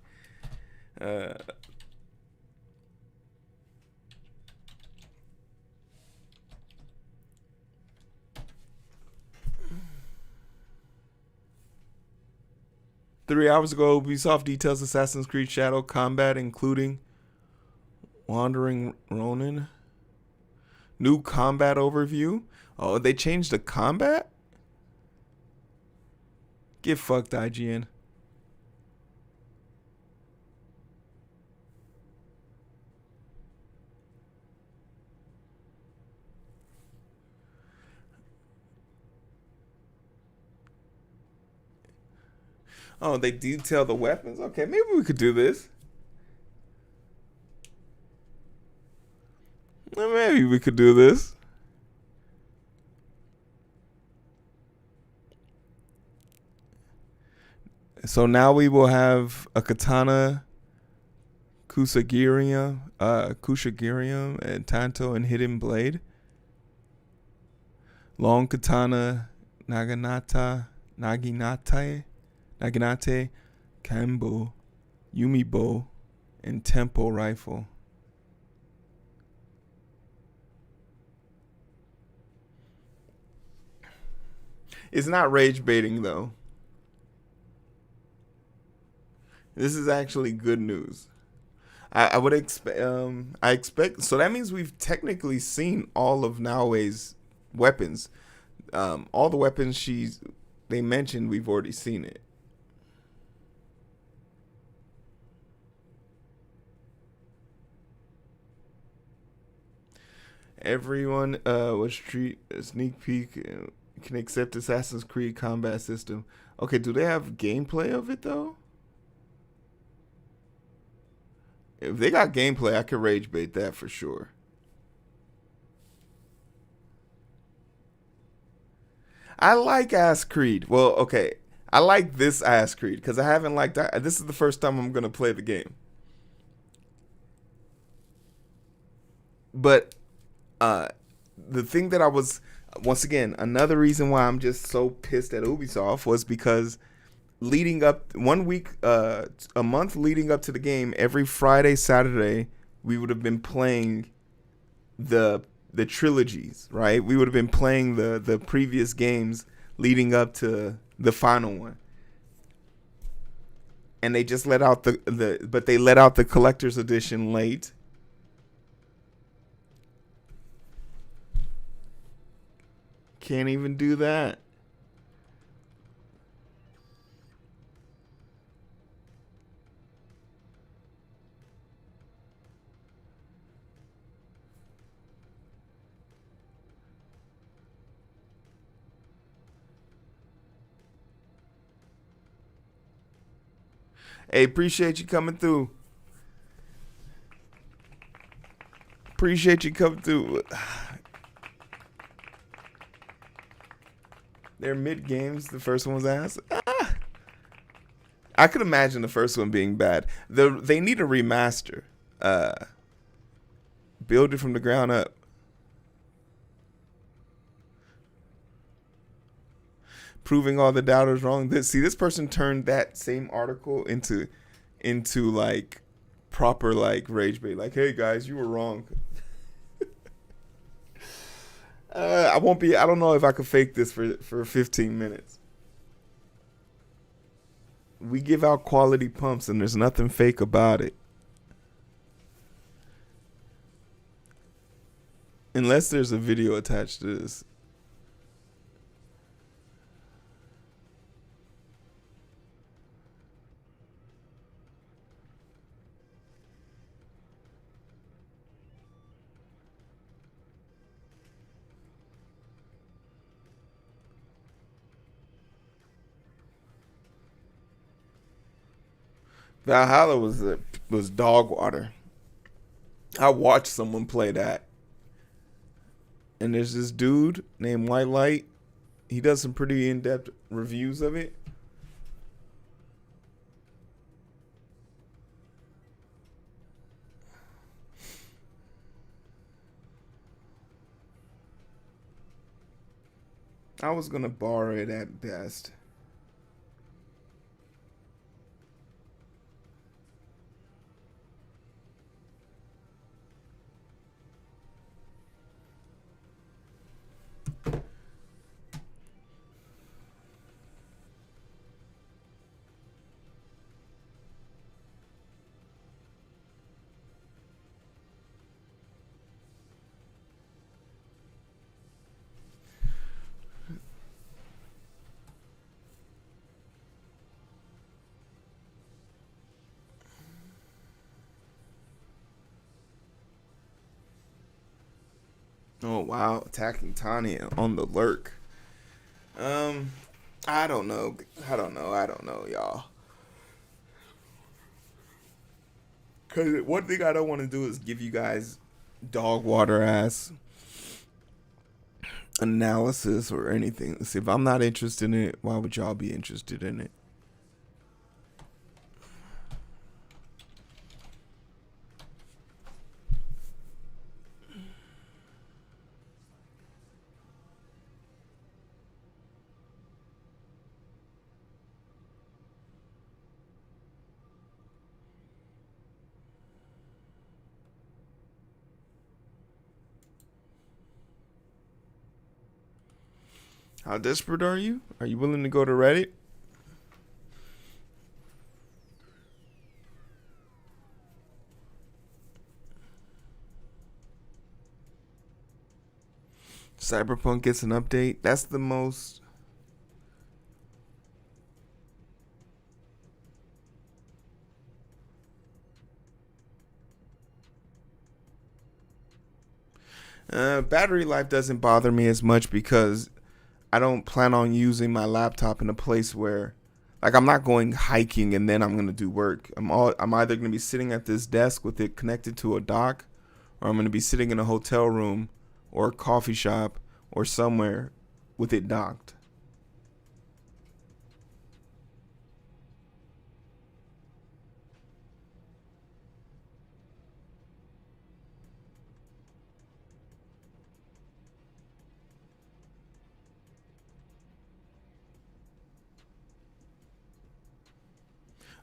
3 hours ago, Ubisoft details Assassin's Creed Shadow combat, including Wandering Ronin. New combat overview. Oh, they changed the combat? Get fucked, IGN. Oh, they detail the weapons? Okay, maybe we could do this. Maybe we could do this. So now we will have a katana, Kusagirium, and Tanto and Hidden Blade. Long katana, Naginate, Kambo, Yumibo, and Tempo rifle. It's not rage baiting though. This is actually good news. I would expect. So that means we've technically seen all of Naoe's weapons. All the weapons they mentioned, we've already seen it. Everyone was treat a sneak peek can accept Assassin's Creed combat system. Okay, do they have gameplay of it though? If they got gameplay, I could rage bait that for sure. I like Ass Creed. Well, okay. I like this Ass Creed because I haven't liked that. This is the first time I'm going to play the game. But the thing that I was, once again, another reason why I'm just so pissed at Ubisoft was because leading up 1 week, a month leading up to the game, every Friday, Saturday, we would have been playing the trilogies, right? We would have been playing the previous games leading up to the final one. And they just let out but they let out the collector's edition late. Can't even do that. Hey, appreciate you coming through. Appreciate you coming through. They're mid games. The first one was ass. I could imagine the first one being bad. They need a remaster. Build it from the ground up. Proving all the doubters wrong. This person turned that same article into like proper like rage bait. Like, hey guys, you were wrong. I don't know if I could fake this for 15 minutes. We give out quality pumps and there's nothing fake about it. Unless there's a video attached to this. Valhalla was dog water. I watched someone play that. And there's this dude named White Light. He does some pretty in-depth reviews of it. I was going to borrow it at best. Oh wow, attacking Tanya on the lurk. I don't know, y'all. Cause one thing I don't want to do is give you guys dog water ass analysis or anything. See, if I'm not interested in it, why would y'all be interested in it? How desperate are you? Are you willing to go to Reddit? Cyberpunk gets an update. That's the most. Battery life doesn't bother me as much because I don't plan on using my laptop in a place where, like, I'm not going hiking and then I'm gonna do work. I'm either gonna be sitting at this desk with it connected to a dock, or I'm gonna be sitting in a hotel room or a coffee shop or somewhere with it docked.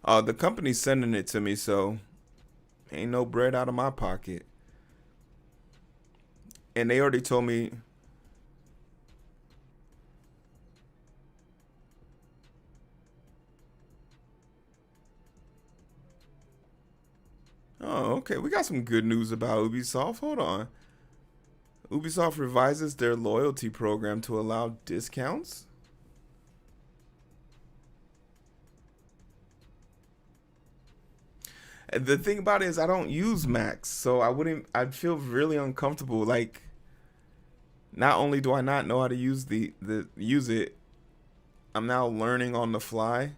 The company's sending it to me, so ain't no bread out of my pocket. And they already told me. Oh, okay. We got some good news about Ubisoft. Hold on. Ubisoft revises their loyalty program to allow discounts. And the thing about it is I don't use Macs, so I'd feel really uncomfortable. Like, not only do I not know how to use use it, I'm now learning on the fly.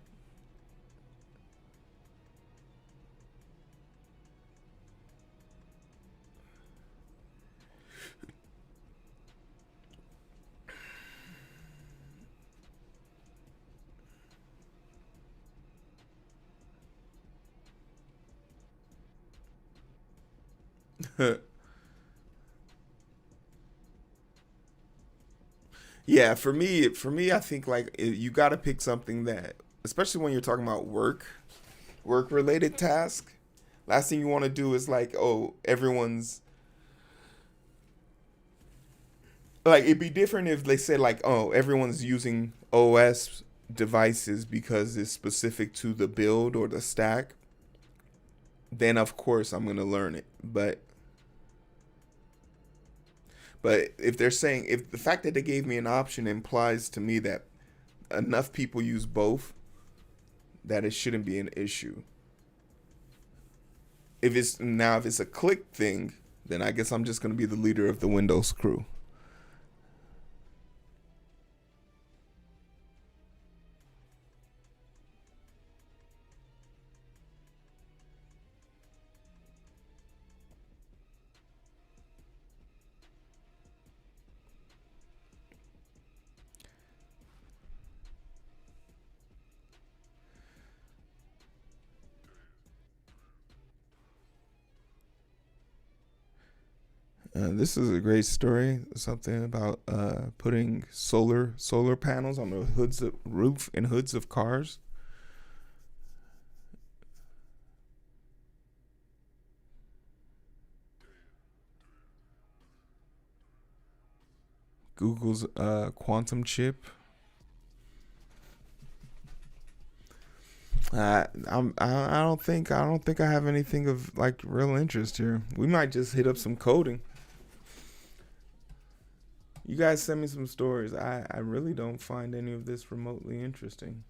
Yeah, for me, I think like you got to pick something that, especially when you're talking about work related task. Last thing you want to do is like, oh, everyone's like, it'd be different if they said like, oh, everyone's using OS devices because it's specific to the build or the stack. Then of course I'm gonna learn it, but if they're saying, if the fact that they gave me an option implies to me that enough people use both, that it shouldn't be an issue. If it's a click thing, then I guess I'm just gonna be the leader of the Windows crew. This is a great story. Something about putting solar panels on the hoods of roof and hoods of cars. Google's quantum chip. I don't think I have anything of like real interest here. We might just hit up some coding. You guys send me some stories. I really don't find any of this remotely interesting.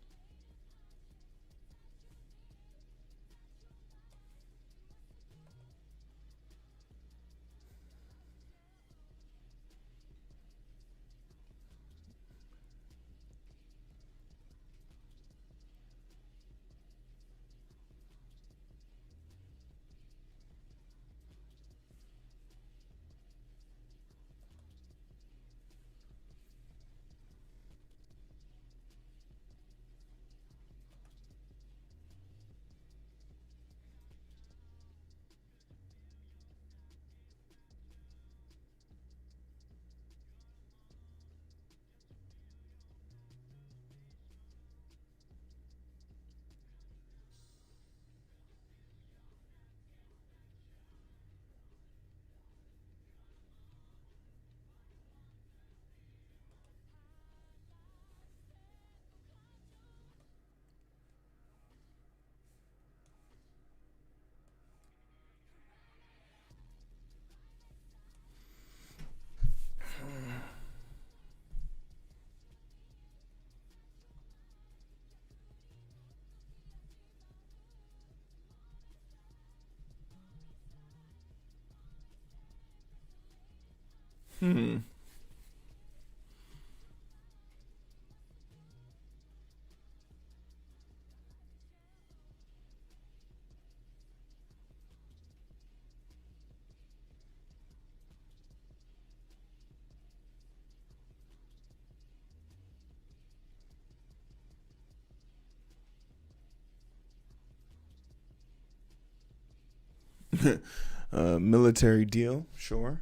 Military deal, sure.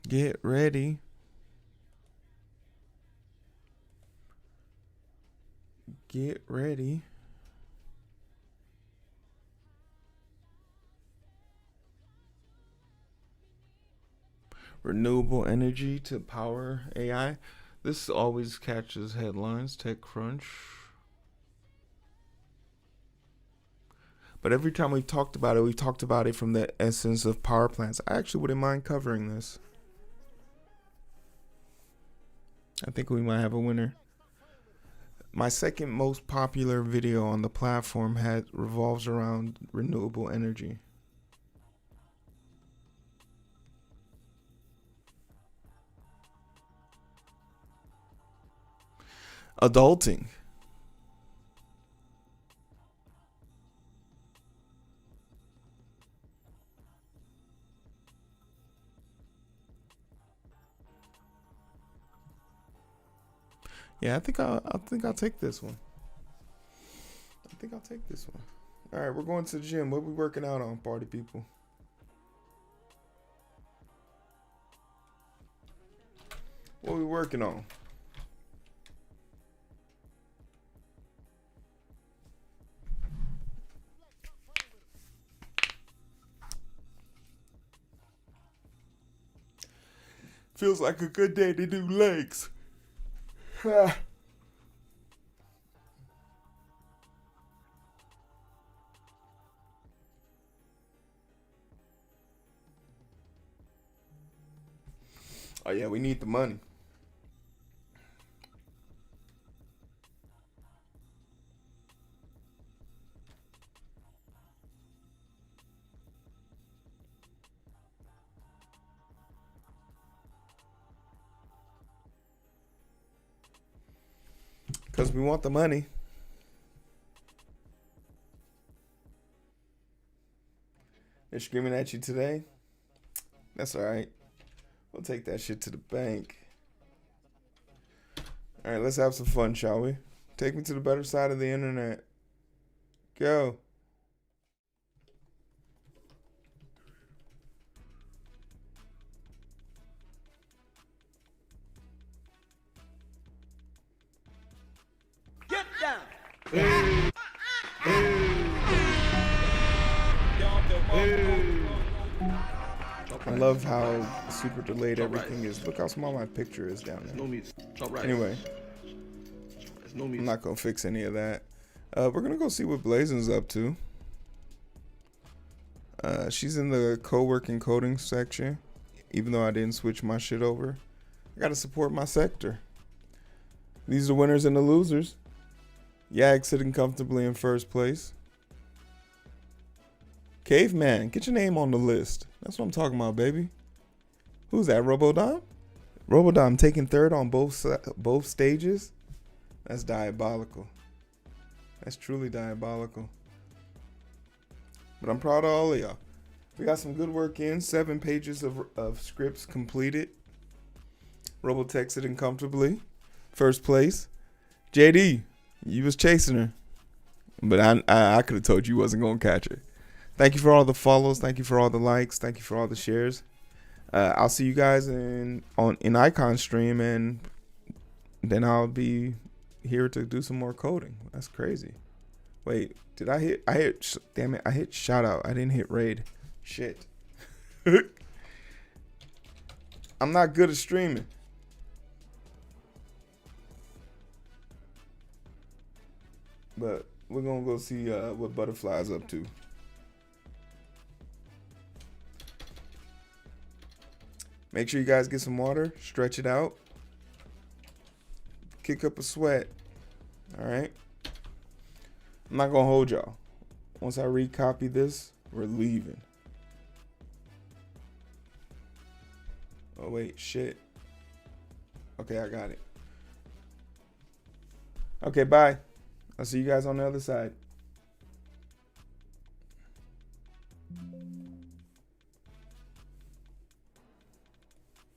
Get ready. Get ready. Renewable energy to power AI. This always catches headlines. TechCrunch. But every time we've talked about it from the essence of power plants. I actually wouldn't mind covering this. I think we might have a winner. My second most popular video on the platform revolves around renewable energy. Adulting. Yeah, I think I'll take this one. All right, we're going to the gym. What we working out on, party people? What we working on? Feels like a good day to do legs. Oh yeah, we need the money. Because we want the money. They're screaming at you today. That's all right. We'll take that shit to the bank. All right, let's have some fun, shall we? Take me to the better side of the internet. Go. Get down. I love how super delayed everything is. Look how small my picture is down there. Anyway, I'm not gonna fix any of that. We're gonna go see what Blazen's up to. She's in the co-working coding section. Even though I didn't switch my shit over, I gotta support my sector. These are the winners and the losers. Yag sitting comfortably in first place. Caveman, get your name on the list. That's what I'm talking about, baby. Who's that, Robodom? Robodom taking third on both stages? That's diabolical. That's truly diabolical. But I'm proud of all of y'all. We got some good work in. 7 pages of scripts completed. Robotech sitting comfortably. First place. JD, you was chasing her. But I could have told you wasn't going to catch her. Thank you for all the follows. Thank you for all the likes. Thank you for all the shares. I'll see you guys in Icon stream, and then I'll be here to do some more coding. That's crazy. Wait, did I hit? Damn it! I hit shout out. I didn't hit raid. Shit. I'm not good at streaming. But we're gonna go see what Butterfly's up to. Make sure you guys get some water, stretch it out, kick up a sweat. All right. I'm not gonna hold y'all. Once I recopy this, we're leaving. Oh wait, shit. Okay, I got it. Okay, bye. I'll see you guys on the other side.